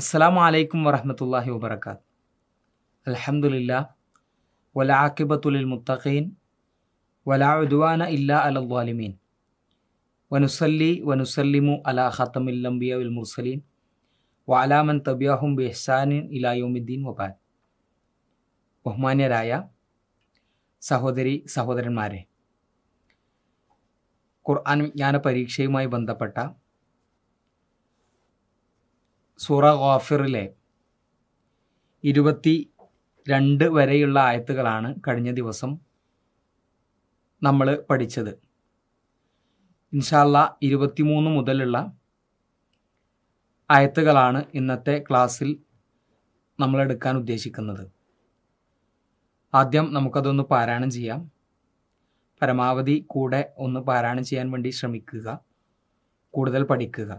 അസ്സലാമു അലൈക്കും വറഹ്മത്തുള്ളാഹി വബറകാത്ത്. അൽഹംദുലില്ലാഹ് വലആഖിബത്തു ലിൽ മുത്തഖീൻ വലാ ഉദ്വാന ഇല്ലാ അലൽ ളാലിമീൻ വനുസല്ലി വനുസല്ലിമു അലാ ഖാതമിൽ അംബിയാ വൽ മുർസലീൻ വഅലാ മൻ തബിഅഹും ബിഇഹ്സാനിൻ ഇലാ യൗമിദ്ദീൻ വബഅദ്. ബഹുമാന്യരായ സഹോദരി സഹോദരന്മാരെ, ഖുർആൻ വിജ്ഞാന പരീക്ഷയുമായി ബന്ധപ്പെട്ട സൂറ ഗാഫിറിലെ 22 വരെയുള്ള ആയത്തുകളാണ് കഴിഞ്ഞ ദിവസം നമ്മൾ പഠിച്ചത്. ഇൻഷാ അല്ലാഹ് 23 മുതലുള്ള ആയത്തുകളാണ് ഇന്നത്തെ ക്ലാസ്സിൽ നമ്മൾ എടുക്കാൻ ഉദ്ദേശിക്കുന്നത്. ആദ്യം നമുക്കതൊന്ന് പാരായണം ചെയ്യാം. പരമാവധി കൂടെ ഒന്ന് പാരായണം ചെയ്യാൻ വേണ്ടി ശ്രമിക്കുക, കൂടുതൽ പഠിക്കുക.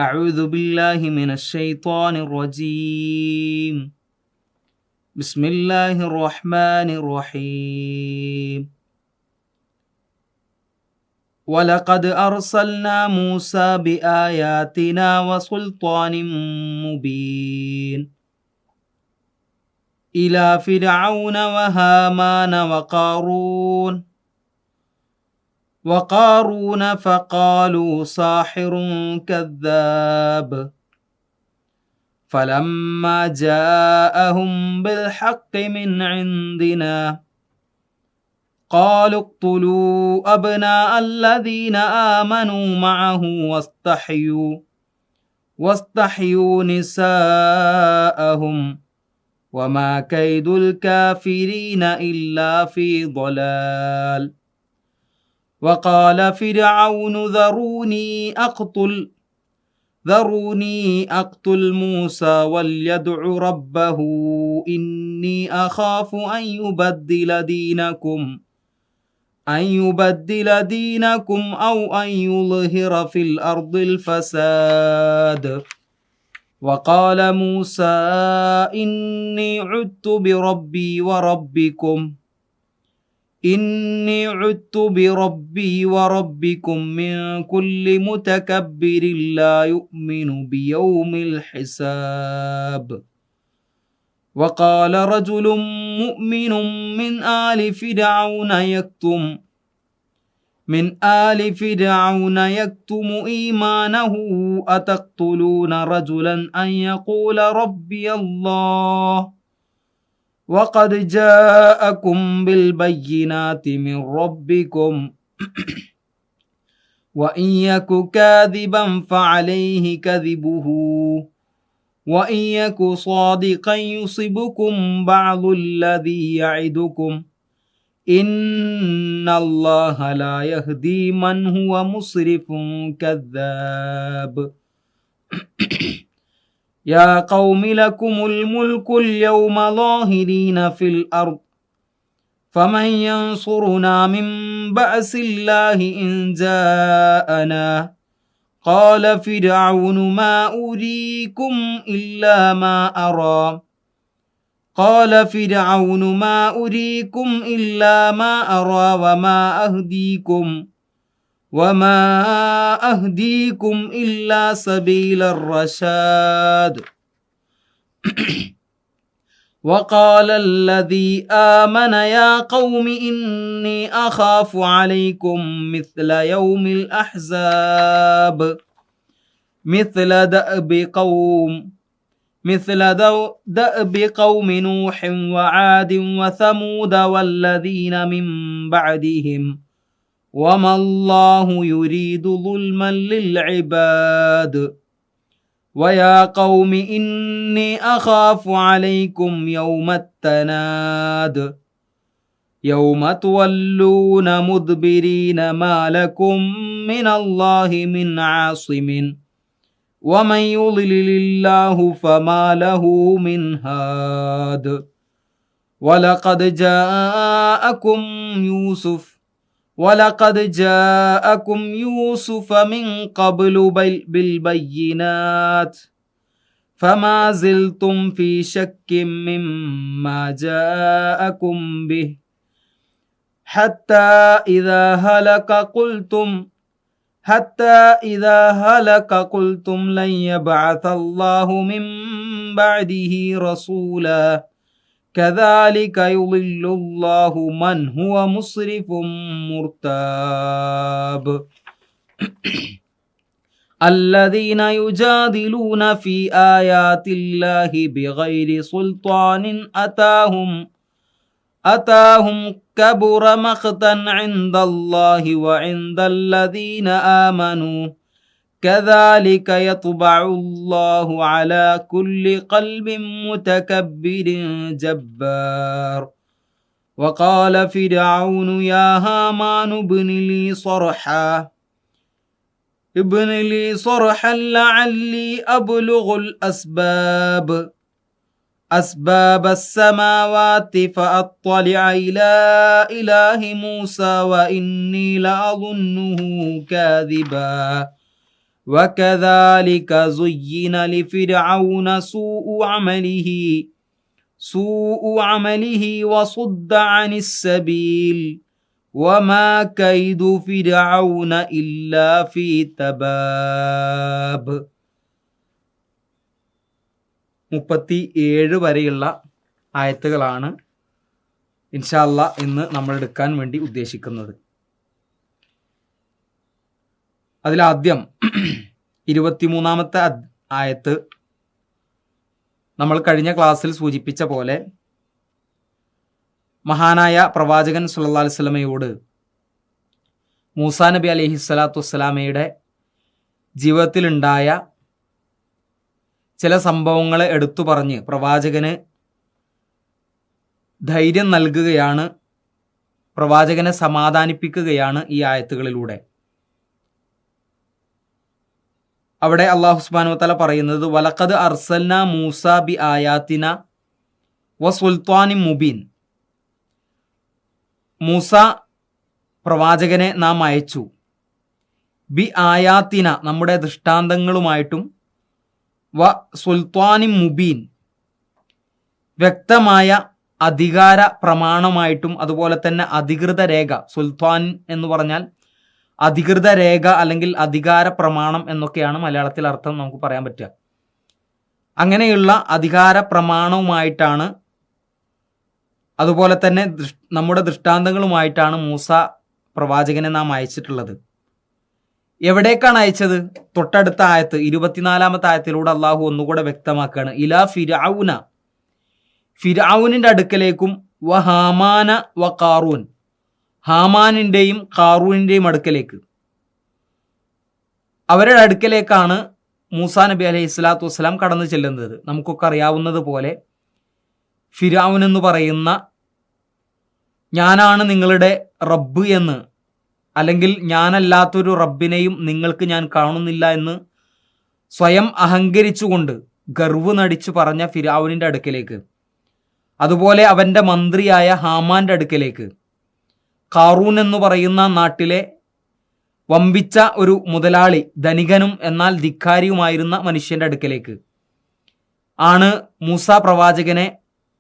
أعوذ بالله من الشيطان الرجيم. بسم الله الرحمن الرحيم. ولقد أرسلنا موسى بآياتنا وسلطان مبين إلى فرعون وهامان وقارون فقالوا ساحر كذاب فلما جاءهم بالحق من عندنا قالوا اقتلوا أبناء الذين آمنوا معه واستحيوا نساءهم وما كيد الكافرين إلا في ضلال. وقال فرعون ذروني أقتل موسى وليدع ربه إني أخاف أن يبدل دينكم أو أن يظهر في الأرض الفساد. وقال موسى إني عدت بربي وربكم من كل متكبر لا يؤمن بيوم الحساب. وقال رجل مؤمن من آل فرعون يكتم إيمانه أتقتلون رجلا أن يقول ربي الله وقد جاءكم بالبينات من ربكم وإن يك كاذبا فعليه كذبه وإن يك صادقا يصبكم بعض الذي يعدكم إن الله لا يهدي من هو مسرف كذاب. يا قوم لكم الملك اليوم ظاهرين في الأرض فمن ينصرنا من بأس الله إن جاءنا. قال فرعون ما أريكم إلا ما أرى وما أهديكم إلا سبيل الرشاد. وقال الذي آمن يا قوم إني أخاف عليكم مثل يوم الأحزاب مثل دأب قوم نوح وعاد وثمود والذين من بعدهم وما الله يريد ظلما للعباد. ويا قوم إني أخاف عليكم يوم التناد يوم تولون مدبرين ما لكم من الله من عاصم ومن يضلل الله فما له من هاد. ولقد جاءكم يوسف من قبل بالبينات فما زلتم في شك مما جاءكم به حتى إذا هلك قلتم حتى إذا هلك قلتم لن يبعث الله من بعده رسولا كذلك يضل الله من هو مسرف مرتاب الذين يجادلون في آيات الله بغير سلطان أتاهم كبر مقتا عند الله وعند الذين آمنوا كذلك يطبع الله على كل قلب متكبر جبار وقال فرعون يا هامان ابن لي صرحا لعلي أبلغ أسباب السماوات فأطلع إلى إله موسى وإني لأظنه كاذبا وكذلك زين لفرعون سوء عمله وصد عن السبيل وما كيد فرعون إلا في تباب 37 വരെയുള്ള ആയത്തുകളാണ് ഇൻഷാ അല്ലാഹ് ഇന്ന് നമ്മൾ എടുക്കാൻ വേണ്ടി ഉദ്ദേശിക്കുന്നത്. അതിലാദ്യം 23-ാമത്തെ ആയത്ത് നമ്മൾ കഴിഞ്ഞ ക്ലാസ്സിൽ സൂചിപ്പിച്ച പോലെ മഹാനായ പ്രവാചകൻ സല്ലല്ലാഹു അലൈഹി വസല്ലമയോട് മൂസാ നബി അലൈഹിസ്സലാത്തു വസ്സലാമയുടെ ജീവിതത്തിലുണ്ടായ ചില സംഭവങ്ങളെ എടുത്തു പറഞ്ഞ് പ്രവാചകന് ധൈര്യം നൽകുകയാണ്, പ്രവാചകനെ സമാധാനിപ്പിക്കുകയാണ് ഈ ആയത്തുകളിലൂടെ. അവിടെ അല്ലാഹു സുബ്ഹാനഹു വ തആല പറയുന്നത് വലഖദ് അർസൽനാ മൂസ ബി ആയാതിന വസുൽത്താനിൻ മുബീൻ. മൂസ പ്രവാചകനെ നാം അയച്ചു ബി ആയാതിന നമ്മുടെ ദൃഷ്ടാന്തങ്ങളുമായിട്ടും വ സുൽത്താനിൻ മുബീൻ വ്യക്തമായ അധികാര പ്രമാണമായിട്ടും അതുപോലെ തന്നെ അധികൃത രേഖ. സുൽത്താൻ എന്ന് പറഞ്ഞാൽ അധികൃത രേഖ അല്ലെങ്കിൽ അധികാര പ്രമാണം എന്നൊക്കെയാണ് മലയാളത്തിൽ അർത്ഥം നമുക്ക് പറയാൻ പറ്റുക. അങ്ങനെയുള്ള അധികാര പ്രമാണവുമായിട്ടാണ്, അതുപോലെ തന്നെ നമ്മുടെ ദൃഷ്ടാന്തങ്ങളുമായിട്ടാണ് മൂസ പ്രവാചകനെ നാം അയച്ചിട്ടുള്ളത്. എവിടേക്കാണ് അയച്ചത്? തൊട്ടടുത്ത ആയത്ത് 24-ാമത്തെ ആയത്തിലൂടെ അള്ളാഹു ഒന്നുകൂടെ വ്യക്തമാക്കുകയാണ്. ഇലാ ഫിർഔനിന്റെ അടുക്കലേക്കും വ ഹാമാന വ ഖാറൂൻ, ഹാമാനിന്റെയും ഖാറൂനിന്റെയും അടുക്കലേക്ക്, അവരുടെ അടുക്കലേക്കാണ് മൂസാ നബി അലൈഹി സ്വലാത്തു വസ്സലാം കടന്നു ചെല്ലുന്നത്. നമുക്കൊക്കെ അറിയാവുന്നത് പോലെ ഫിർഔൻ എന്ന് പറയുന്ന ഞാനാണ് നിങ്ങളുടെ റബ്ബ് എന്ന്, അല്ലെങ്കിൽ ഞാനല്ലാത്തൊരു റബ്ബിനെയും നിങ്ങൾക്ക് ഞാൻ കാണുന്നില്ല എന്ന് സ്വയം അഹങ്കരിച്ചുകൊണ്ട് ഗർവ് നടിച്ചു പറഞ്ഞ ഫിർഔനിന്റെ അടുക്കലേക്ക്, അതുപോലെ അവന്റെ മന്ത്രിയായ ഹാമാന്റെ അടുക്കലേക്ക്, ഖാറൂൻ എന്ന് പറയുന്ന നാട്ടിലെ വമ്പിച്ച ഒരു മുതലാളി, ധനികനും എന്നാൽ ധിക്കാരിയുമായിരുന്ന മനുഷ്യന്റെ അടുക്കലേക്ക് ആണ് മൂസ പ്രവാചകനെ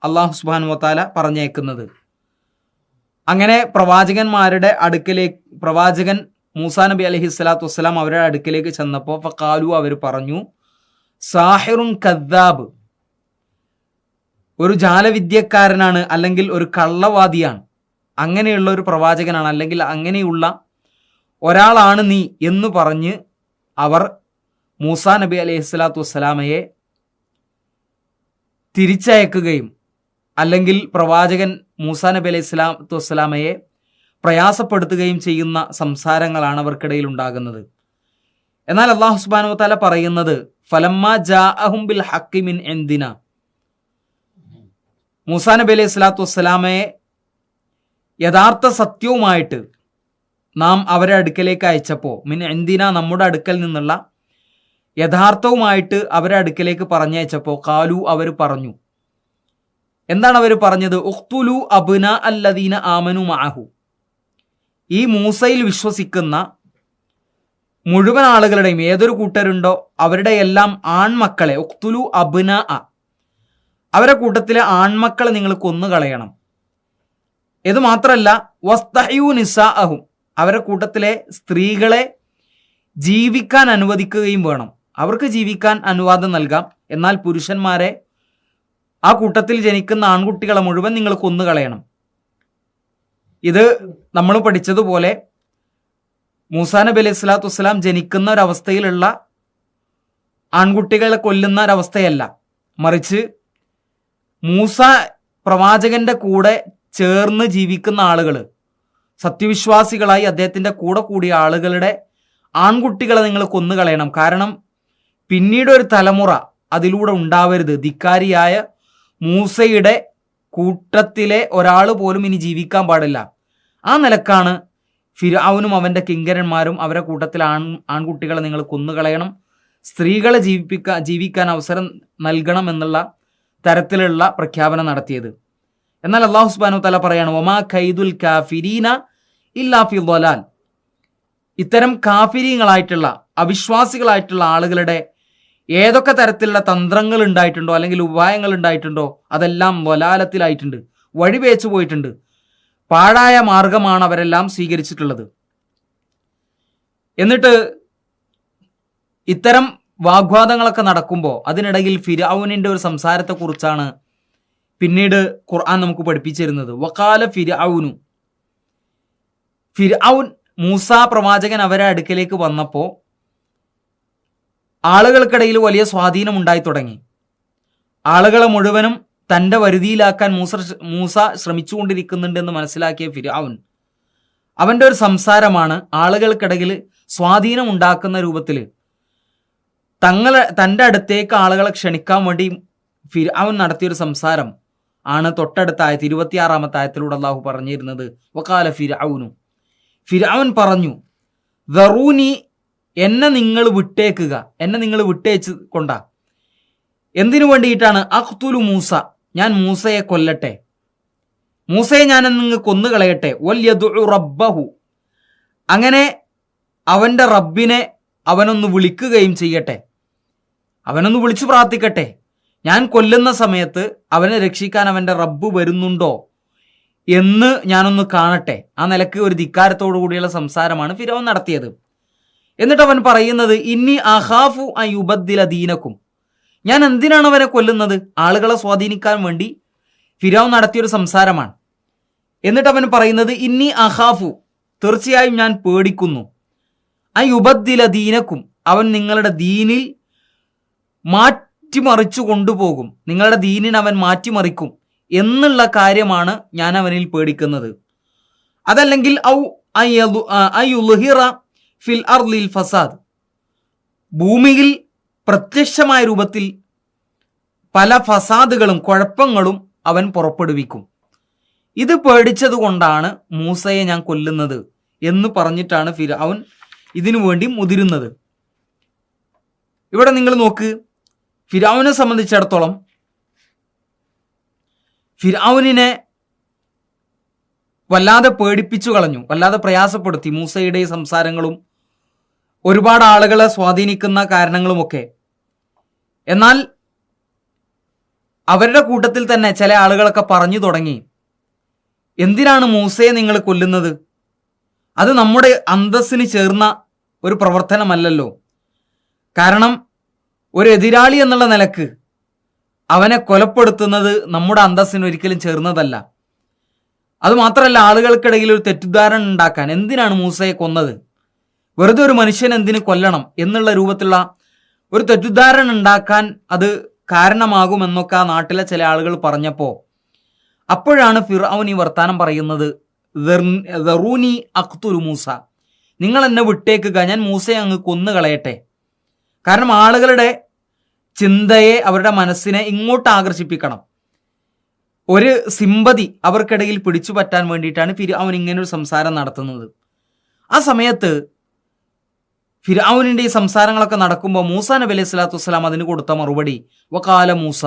അല്ലാഹു സുബ്ഹാനഹു വ തആല പറഞ്ഞേക്കുന്നത്. അങ്ങനെ പ്രവാചകന്മാരുടെ അടുക്കലേക്ക് പ്രവാചകൻ മൂസാ നബി അലൈഹി സ്വലാത്തു വസ്സലാം അവരുടെ അടുക്കലേക്ക് ചെന്നപ്പോൾ ഫഖാലു, അവർ പറഞ്ഞു, സാഹിറുൻ കദ്ദാബ്, ഒരു ജാലവിദ്യക്കാരനാണ് അല്ലെങ്കിൽ ഒരു കള്ളവാദിയാണ്, അങ്ങനെയുള്ള ഒരു പ്രവാചകനാണ് അല്ലെങ്കിൽ അങ്ങനെയുള്ള ഒരാളാണ് നീ എന്ന് പറഞ്ഞ് അവർ മൂസാ നബി അലൈഹി സ്വലാത്തു വസ്സലാമയെ തിരിച്ചയക്കുകയും അല്ലെങ്കിൽ പ്രവാചകൻ മൂസാ നബി അലൈഹി സ്വലാത്തു വസ്സലാമയെ പ്രയാസപ്പെടുത്തുകയും ചെയ്യുന്ന സംസാരങ്ങളാണ് അവർക്കിടയിൽ ഉണ്ടാകുന്നത്. എന്നാൽ അല്ലാഹു സുബ്ഹാനഹു വ തആല പറയുന്നത് ഫലമ്മാ ജാഅഹും ബിൽ ഹഖ്ഖി മിൻ ഇൻദിന, മൂസാ നബി അലൈഹി സ്വലാത്തു വസ്സലാമയെ യഥാർത്ഥ സത്യവുമായിട്ട് നാം അവരുടെ അടുക്കലേക്ക് അയച്ചപ്പോൾ, മിൻ ഇൻദിന നമ്മുടെ അടുക്കൽ നിന്നുള്ള യഥാർത്ഥവുമായിട്ട് അവരുടെ അടുക്കലേക്ക് പറഞ്ഞയച്ചപ്പോൾ ഖാലു, അവർ പറഞ്ഞു, എന്താണ് അവർ പറഞ്ഞത്? ഉഖ്തുലു അബ്നാ അല്ലദീന ആമനു മഅഹു, ഈ മൂസയിൽ വിശ്വസിക്കുന്ന മുഴുവൻ ആളുകളുടെയും ഏതൊരു കൂട്ടരുണ്ടോ അവരുടെ എല്ലാം ആൺമക്കളെ, ഉഖ്തുലു അബ്നാ, അവരുടെ കൂട്ടത്തിലെ ആൺമക്കളെ നിങ്ങൾ കൊന്നുകളയണം. ഇത് മാത്രമല്ല വസ്തഹ്യു നിസാഅഹും, അവരുടെ കൂട്ടത്തിലെ സ്ത്രീകളെ ജീവിക്കാൻ അനുവദിക്കുകയും വേണം. അവർക്ക് ജീവിക്കാൻ അനുവാദം നൽകാം, എന്നാൽ പുരുഷന്മാരെ, ആ കൂട്ടത്തിൽ ജനിക്കുന്ന ആൺകുട്ടികളെ മുഴുവൻ നിങ്ങൾ കൊന്നുകളയണം. ഇത് നമ്മൾ പഠിച്ചതുപോലെ മൂസാ നബി അലൈഹി സ്വലാത്തു വസ്സലാം ജനിക്കുന്ന ഒരവസ്ഥയിലുള്ള ആൺകുട്ടികളെ കൊല്ലുന്ന ഒരവസ്ഥയല്ല, മറിച്ച് മൂസ പ്രവാചകന്റെ കൂടെ ചേർന്ന് ജീവിക്കുന്ന ആളുകൾ, സത്യവിശ്വാസികളായി അദ്ദേഹത്തിന്റെ കൂടെ കൂടിയ ആളുകളുടെ ആൺകുട്ടികളെ നിങ്ങൾ കൊന്നുകളയണം. കാരണം പിന്നീട് ഒരു തലമുറ അതിലൂടെ ഉണ്ടാവരുത്. ധിക്കാരിയായ മൂസയുടെ കൂട്ടത്തിലെ ഒരാൾ പോലും ഇനി ജീവിക്കാൻ പാടില്ല. ആ നിലക്കാണ് ഫിർഔനും അവന്റെ കിങ്കരന്മാരും അവരെ കൂട്ടത്തിൽ ആൺകുട്ടികളെ നിങ്ങൾ കൊന്നുകളയണം, സ്ത്രീകളെ ജീവിക്കാൻ അവസരം നൽകണം എന്നുള്ള തരത്തിലുള്ള പ്രഖ്യാപനം നടത്തിയത്. എന്നാൽ അല്ലാഹു സുബ്ഹാനഹു വ തആല പറയാണ്, വമാ കൈദുൽ കാഫിരീന ഇല്ലാ ഫി ളലാൽ. ഇത്തരം കാഫിരീങ്ങളായിട്ടുള്ള അവിശ്വാസികളായിട്ടുള്ള ആളുകളുടെ ഏതൊക്കെ തരത്തിലുള്ള തന്ത്രങ്ങൾ ഉണ്ടായിട്ടുണ്ടോ അല്ലെങ്കിൽ ഉപായങ്ങൾ ഉണ്ടായിട്ടുണ്ടോ അതെല്ലാം വലാലത്തിലായിട്ടുണ്ട്, വഴിവേച്ചു പോയിട്ടുണ്ട്. പാഴായ മാർഗമാണ് അവരെല്ലാം സ്വീകരിച്ചിട്ടുള്ളത്. എന്നിട്ട് ഇത്തരം വാഗ്വാദങ്ങളൊക്കെ നടക്കുമ്പോൾ അതിനിടയിൽ ഫിർഔനിന്റെ ഒരു സംസാരത്തെക്കുറിച്ചാണ് പിന്നീട് ഖുർആൻ നമുക്ക് പഠിപ്പിച്ചിരുന്നത്. വഖാല ഫിർഔനു, ഫിർഔൻ മൂസാ പ്രവാചകൻ അവരെ അടുക്കലേക്ക് വന്നപ്പോൾ ആളുകൾക്കിടയിൽ വലിയ സ്വാധീനം ഉണ്ടായി തുടങ്ങി. ആളുകളെ മുഴുവനും തൻ്റെ വരുതിയിലാക്കാൻ മൂസ ശ്രമിച്ചുകൊണ്ടിരിക്കുന്നുണ്ടെന്ന് മനസ്സിലാക്കിയ ഫിർഔൻ അവൻ്റെ ഒരു സംസാരമാണ് ആളുകൾക്കിടയിൽ സ്വാധീനം ഉണ്ടാക്കുന്ന രൂപത്തിൽ തൻ്റെ അടുത്തേക്ക് ആളുകളെ ക്ഷണിക്കാൻ വേണ്ടി ഫിർഔൻ നടത്തിയൊരു സംസാരം ആണ് തൊട്ടടുത്ത ആയത്ത് 26-ാമത്തെ ആയത്തിലൂടെ അല്ലാഹു പറഞ്ഞിരുന്നത്. വഖാല ഫിർഔനു, ഫിർഔൻ പറഞ്ഞു, ദറൂനി, എന്നെ നിങ്ങൾ വിട്ടേക്കുക, എന്നെ നിങ്ങൾ വിട്ടേച്ച് കൊണ്ടാ. എന്തിനു വേണ്ടിയിട്ടാണ്? അഖ്തുലു മൂസ, ഞാൻ മൂസയെ കൊല്ലട്ടെ, മൂസയെ ഞാൻ നിങ്ങൾ കൊന്നുകളയട്ടെ. വൽയദുഉ റബ്ബഹു, അങ്ങനെ അവന്റെ റബ്ബിനെ അവനൊന്ന് വിളിക്കുകയും ചെയ്യട്ടെ, അവനൊന്ന് വിളിച്ചു പ്രാർത്ഥിക്കട്ടെ. ഞാൻ കൊല്ലുന്ന സമയത്ത് അവനെ രക്ഷിക്കാൻ അവന്റെ റബ്ബ് വരുന്നുണ്ടോ എന്ന് ഞാനൊന്ന് കാണട്ടെ. ആ നിലക്ക് ഒരു ധിക്കാരത്തോടു കൂടിയുള്ള സംസാരമാണ് ഫിർഔൻ നടത്തിയത്. എന്നിട്ട് അവൻ പറയുന്നത്, ഇന്നി അഖാഫു അൻ യുബദ്ദില ദീനക്കും, ഞാൻ എന്തിനാണ് അവനെ കൊല്ലുന്നത്? ആളുകളെ സ്വാധീനിക്കാൻ വേണ്ടി ഫിർഔൻ നടത്തിയൊരു സംസാരമാണ്. എന്നിട്ട് അവൻ പറയുന്നത്, ഇന്നി അഖാഫു, തീർച്ചയായും ഞാൻ പേടിക്കുന്നു, അൻ യുബദ്ദില ദീനക്കും, അവൻ നിങ്ങളുടെ ദീനിൽ മാറ്റിമറിച്ചു കൊണ്ടുപോകും, നിങ്ങളുടെ ദീനിനെ അവൻ മാറ്റിമറിക്കും എന്നുള്ള കാര്യമാണ് ഞാൻ അവനിൽ പേടിക്കുന്നത്. അതല്ലെങ്കിൽ ഫിൽ അർളിൽ ഫസാദ്, ഭൂമിയിൽ പ്രത്യക്ഷമായ രൂപത്തിൽ പല ഫസാദുകളും കുഴപ്പങ്ങളും അവൻ പുറപ്പെടുവിക്കും. ഇത് പേടിച്ചത് കൊണ്ടാണ് മൂസയെ ഞാൻ കൊല്ലുന്നത് എന്ന് പറഞ്ഞിട്ടാണ് ഫിർഔൻ ഇതിനു വേണ്ടി മുതിരുന്നത്. ഇവിടെ നിങ്ങൾ നോക്ക്, ഫിർഔനെ സംബന്ധിച്ചിടത്തോളം ഫിർഔനിനെ വല്ലാതെ പേടിപ്പിച്ചു കളഞ്ഞു, വല്ലാതെ പ്രയാസപ്പെടുത്തി മൂസയുടെ സംസാരങ്ങളും ഒരുപാട് ആളുകളെ സ്വാധീനിക്കുന്ന കാരണങ്ങളുമൊക്കെ. എന്നാൽ അവരുടെ കൂട്ടത്തിൽ തന്നെ ചില ആളുകളൊക്കെ പറഞ്ഞു തുടങ്ങി, എന്തിനാണ് മൂസയെ നിങ്ങൾ കൊല്ലുന്നത്? അത് നമ്മുടെ അന്തസ്സിന് ചേർന്ന ഒരു പ്രവർത്തനമല്ലല്ലോ. കാരണം ഒരു എതിരാളി എന്നുള്ള നിലക്ക് അവനെ കൊലപ്പെടുത്തുന്നത് നമ്മുടെ അന്തസ്സിന് ഒരിക്കലും ചേർന്നതല്ല. അതുമാത്രമല്ല, ആളുകൾക്കിടയിൽ ഒരു തെറ്റിദ്ധാരണ ഉണ്ടാക്കാൻ എന്തിനാണ് മൂസയെ കൊന്നത്, വെറുതെ ഒരു മനുഷ്യൻ എന്തിന് കൊല്ലണം എന്നുള്ള രൂപത്തിലുള്ള ഒരു തെറ്റിദ്ധാരണ ഉണ്ടാക്കാൻ അത് കാരണമാകുമെന്നൊക്കെ ആ നാട്ടിലെ ചില ആളുകൾ പറഞ്ഞപ്പോൾ അപ്പോഴാണ് ഫിർഔൻ ഈ വർത്താനം പറയുന്നത്, ദറൂനി അഖ്തുലു മൂസ, നിങ്ങൾ എന്നെ വിട്ടേക്കുക, ഞാൻ മൂസയെ അങ്ങ് കൊന്നുകളയട്ടെ. കാരണം ആളുകളുടെ ചിന്തയെ, അവരുടെ മനസ്സിനെ ഇങ്ങോട്ട് ആകർഷിപ്പിക്കണം, ഒരു സിമ്പതി അവർക്കിടയിൽ പിടിച്ചു പറ്റാൻ വേണ്ടിയിട്ടാണ് ഫിർഔൻ ഇങ്ങനൊരു സംസാരം നടത്തുന്നത്. ആ സമയത്ത് ഫിർഔനിന്റെ ഈ സംസാരങ്ങളൊക്കെ നടക്കുമ്പോൾ മൂസാ നബി അലൈഹി സ്വലാത്തു വസ്സലാം അതിന് കൊടുത്ത മറുപടി, വഖാല മൂസ,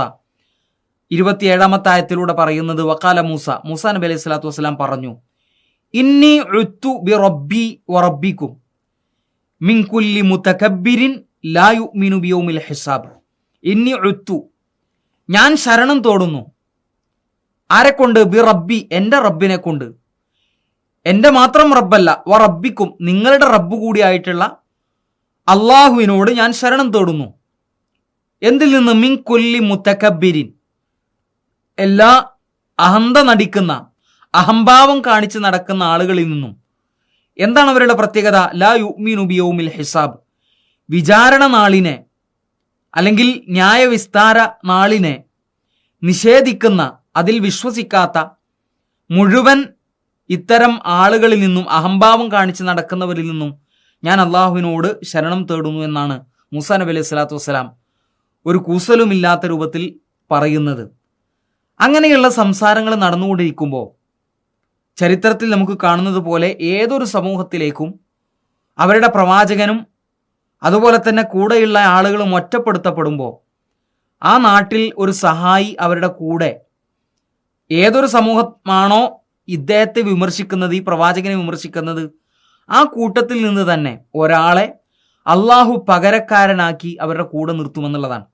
27-ാമത്തെ ആയത്തിലൂടെ പറയുന്നത്, വഖാല മൂസ, മൂസാ നബി അലൈഹി സ്വലാത്തു വസ്സലാം പറഞ്ഞു, ഇന്നി ഉത്തു ബി റബ്ബി വറബ്ബിക്കും മിൻ കുല്ലി മുതകബ്ബിരിൻ ലാ യുഅ്മിനു ബിയൗമിൽ ഹിസാബ്. ഇന്നി ഉത്തു, ഞാൻ ശരണം തോടുന്നു. ആരെക്കൊണ്ട്? ബി റബ്ബി, എൻ്റെ റബ്ബിനെ കൊണ്ട്. എൻ്റെ മാത്രം റബ്ബല്ല, വ റബ്ബിക്കും, നിങ്ങളുടെ റബ്ബ് കൂടിയായിട്ടുള്ള അള്ളാഹുവിനോട് ഞാൻ ശരണം തേടുന്നു. എന്തിൽ നിന്ന്? മിൻ കുല്ലി മുത്തക്കബ്ബിരിൻ, എല്ലാ അഹന്ത നടിക്കുന്ന, അഹംഭാവം കാണിച്ച് നടക്കുന്ന ആളുകളിൽ നിന്നും. എന്താണ് അവരുടെ പ്രത്യേകത? ലാ യുഅ്മിനു ബിയൗമിൽ ഹിസാബ്, വിചാരണ നാളിനെ അല്ലെങ്കിൽ ന്യായവിസ്താര നാളിനെ നിഷേധിക്കുന്ന, അതിൽ വിശ്വസിക്കാത്ത മുഴുവൻ ഇത്തരം ആളുകളിൽ നിന്നും, അഹംഭാവം കാണിച്ച് നടക്കുന്നവരിൽ നിന്നും ഞാൻ അള്ളാഹുവിനോട് ശരണം തേടുന്നു എന്നാണ് മൂസാ നബി അലൈഹി സ്വലാത്തു വസ്സലാം ഒരു കൂസലുമില്ലാത്ത രൂപത്തിൽ പറയുന്നത്. അങ്ങനെയുള്ള സംസാരങ്ങൾ നടന്നുകൊണ്ടിരിക്കുമ്പോൾ ചരിത്രത്തിൽ നമുക്ക് കാണുന്നത് പോലെ ഏതൊരു സമൂഹത്തിലേക്കും അവരുടെ പ്രവാചകനും അതുപോലെ തന്നെ കൂടെയുള്ള ആളുകളും ഒറ്റപ്പെടുത്തപ്പെടുമ്പോൾ ആ നാട്ടിൽ ഒരു സഹായി അവരുടെ കൂടെ, ഏതൊരു സമൂഹമാണോ ഇദ്ദേഹത്തെ വിമർശിക്കുന്നത്, ഈ പ്രവാചകനെ വിമർശിക്കുന്നത്, ആ കൂട്ടത്തിൽ നിന്ന് തന്നെ ഒരാളെ അള്ളാഹു പകരക്കാരനാക്കി അവരുടെ കൂടെ നിർത്തുമെന്നുള്ളതാണ്.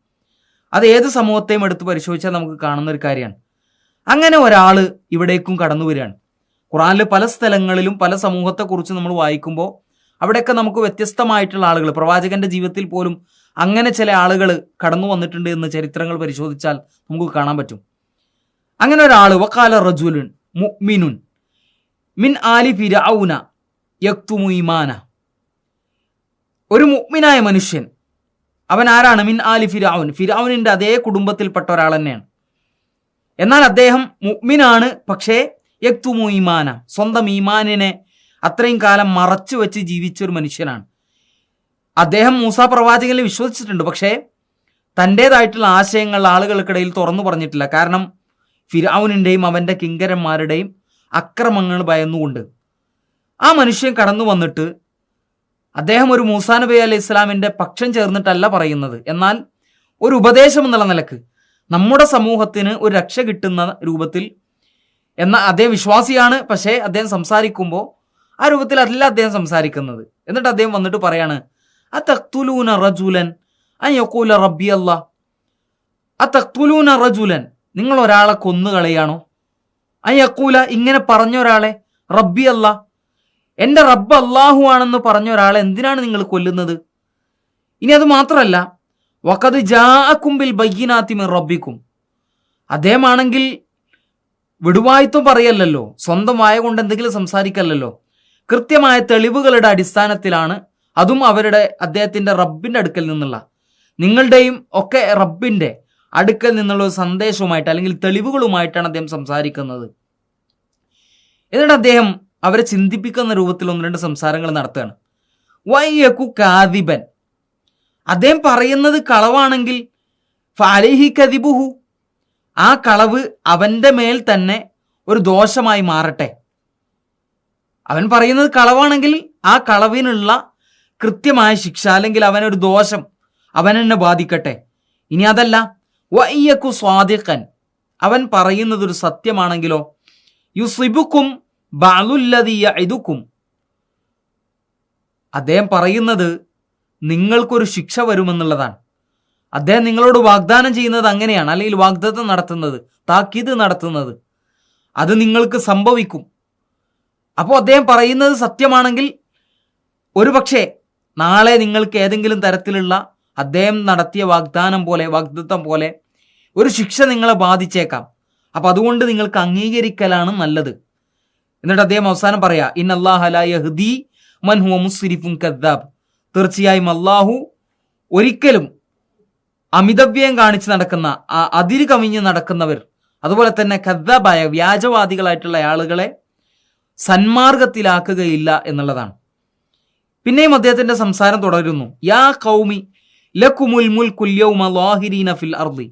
അത് ഏത് സമൂഹത്തെയും എടുത്ത് പരിശോധിച്ചാൽ നമുക്ക് കാണുന്ന ഒരു കാര്യമാണ്. അങ്ങനെ ഒരാൾ ഇവിടേക്കും കടന്നു വരികയാണ്. ഖുർആനിൽ പല സ്ഥലങ്ങളിലും പല സമൂഹത്തെക്കുറിച്ച് നമ്മൾ വായിക്കുമ്പോൾ അവിടെയൊക്കെ നമുക്ക് വ്യത്യസ്തമായിട്ടുള്ള ആളുകൾ, പ്രവാചകന്റെ ജീവിതത്തിൽ പോലും അങ്ങനെ ചില ആളുകൾ കടന്നു വന്നിട്ടുണ്ട് എന്ന് ചരിത്രങ്ങൾ പരിശോധിച്ചാൽ നമുക്ക് കാണാൻ പറ്റും. അങ്ങനെ ഒരാൾ, വഖാല റജുലുൻ മുഅ്മിനുൻ മിൻ ആലി ഫിർഔന യക്തുമു ഈമാന, ഒരു മുഅ്മിനായ മനുഷ്യൻ, അവൻ ആരാണ്? മിൻ ആലി ഫിർഔൻ, ഫിർഔനിന്റെ അതേ കുടുംബത്തിൽപ്പെട്ട ഒരാൾ തന്നെയാണ്. എന്നാൽ അദ്ദേഹം മുഅ്മിനാണ്, പക്ഷേ യക്തുമു ഈമാന, സ്വന്തം ഈമാനിനെ അത്രയും കാലം മറച്ചു വെച്ച് ജീവിച്ചൊരു മനുഷ്യനാണ്. അദ്ദേഹം മൂസാ പ്രവാചകനെ വിശ്വസിച്ചിട്ടുണ്ട്, പക്ഷേ തൻ്റേതായിട്ടുള്ള ആശയങ്ങൾ ആളുകൾക്കിടയിൽ തുറന്നു പറഞ്ഞിട്ടില്ല. കാരണം ഫിർഔനിൻ്റെയും അവൻ്റെ കിങ്കരന്മാരുടെയും അക്രമങ്ങൾ ഭയന്നുകൊണ്ട്. ആ മനുഷ്യൻ കടന്നു വന്നിട്ട് അദ്ദേഹം ഒരു മൂസാ നബി അലൈഹി ഇസ്ലാമിൻ്റെ പക്ഷം ചേർന്നിട്ടല്ല പറയുന്നത്, എന്നാൽ ഒരു ഉപദേശം എന്നുള്ള നിലക്ക് നമ്മുടെ സമൂഹത്തിന് ഒരു രക്ഷ കിട്ടുന്ന രൂപത്തിൽ, എന്നാൽ അദ്ദേഹം വിശ്വാസിയാണ്, പക്ഷേ അദ്ദേഹം സംസാരിക്കുമ്പോൾ ആ രൂപത്തിൽ അല്ല അദ്ദേഹം സംസാരിക്കുന്നത്. എന്നിട്ട് അദ്ദേഹം വന്നിട്ട് പറയാണ്, അതഖ്തുലൂന റജുലൻ അൻ യഖൂല റബ്ബി അല്ലാഹ്, അതഖ്തുലൂന റജുലൻ, നിങ്ങൾ ഒരാളെ കൊന്നുകളയാണോ? അൻ യഖൂല, ഇങ്ങനെ പറഞ്ഞ ഒരാളെ, റബ്ബി അല്ലാഹ്, എൻ്റെ റബ്ബ് അള്ളാഹു ആണെന്ന് പറഞ്ഞ ഒരാളെ എന്തിനാണ് നിങ്ങൾ കൊല്ലുന്നത്? ഇനി അത് മാത്രമല്ല, വഖദ് ജാഅകും ബിൽ ബയ്യിനാതി മിൻ റബ്ബിക്കും, അദ്ദേഹമാണെങ്കിൽ വിടുവായ്ത്വം പറയല്ലല്ലോ, സ്വന്തം വായ കൊണ്ട് എന്തെങ്കിലും സംസാരിക്കല്ലല്ലോ, കൃത്യമായ തെളിവുകളുടെ അടിസ്ഥാനത്തിലാണ്, അതും അദ്ദേഹത്തിൻ്റെ റബ്ബിൻ്റെ അടുക്കൽ നിന്നുള്ള, നിങ്ങളുടെയും ഒക്കെ റബ്ബിൻ്റെ അടുക്കൽ നിന്നുള്ള ഒരു സന്ദേശവുമായിട്ട് അല്ലെങ്കിൽ തെളിവുകളുമായിട്ടാണ് അദ്ദേഹം സംസാരിക്കുന്നത്. എന്നിട്ട് അദ്ദേഹം അവരെ ചിന്തിപ്പിക്കുന്ന രൂപത്തിൽ ഒന്ന് രണ്ട് സംസാരങ്ങൾ നടത്തുകയാണ്. വയ്യക്കു കാദിബൻ, അദ്ദേഹം പറയുന്നത് കളവാണെങ്കിൽ ഫഅലൈഹി കദിബുഹു, ആ കളവ് അവൻ്റെ മേൽ തന്നെ ഒരു ദോഷമായി മാറട്ടെ. അവൻ പറയുന്നത് കളവാണെങ്കിൽ ആ കളവിനുള്ള കൃത്യമായ ശിക്ഷ അല്ലെങ്കിൽ അവനൊരു ദോഷം അവനെന്നെ ബാധിക്കട്ടെ. ഇനി അതല്ല, വയ്യക്കു സ്വാദിഖൻ, അവൻ പറയുന്നത് ഒരു സത്യമാണെങ്കിലോ, യുസിബുക്കും ബഅലുല്ലദി യഇദുക്കും, അദ്ദേഹം പറയുന്നത് നിങ്ങൾക്കൊരു ശിക്ഷ വരുമെന്നുള്ളതാണ്. അദ്ദേഹം നിങ്ങളോട് വാഗ്ദാനം ചെയ്യുന്നത് അങ്ങനെയാണ്, അല്ലെങ്കിൽ വാഗ്ദത്തം നടത്തുന്നത്, താക്കീത് നടത്തുന്നത്, അത് നിങ്ങൾക്ക് സംഭവിക്കും. അപ്പോൾ അദ്ദേഹം പറയുന്നത് സത്യമാണെങ്കിൽ ഒരുപക്ഷെ നാളെ നിങ്ങൾക്ക് ഏതെങ്കിലും തരത്തിലുള്ള അദ്ദേഹം നടത്തിയ വാഗ്ദാനം പോലെ, വാഗ്ദത്തം പോലെ ഒരു ശിക്ഷ നിങ്ങളെ ബാധിച്ചേക്കാം. അപ്പം അതുകൊണ്ട് നിങ്ങൾക്ക് അംഗീകരിക്കലാണ് നല്ലത്. എന്നിട്ട് അദ്ദേഹം അവസാനം പറയാ, ഇന്നല്ലാഹ ലാ യഹ്ദി മൻ ഹുവ മുസ്രിഫുൻ കദ്ദാബ്, തീർച്ചയായും അള്ളാഹു ഒരിക്കലും അമിതവ്യയം കാണിച്ച് നടക്കുന്ന, അതിര് കവിഞ്ഞ് നടക്കുന്നവർ, അതുപോലെ തന്നെ കദ്ദാബായ വ്യാജവാദികളായിട്ടുള്ള ആളുകളെ സന്മാർഗത്തിലാക്കുകയില്ല എന്നുള്ളതാണ്. പിന്നെയും അദ്ദേഹത്തിന്റെ സംസാരം തുടരുന്നു. യാ ഖൗമി ലക്കുമുൽ മുൽക്കുൽ യൗമ ളാഹിരീന ഫിൽ അർളി,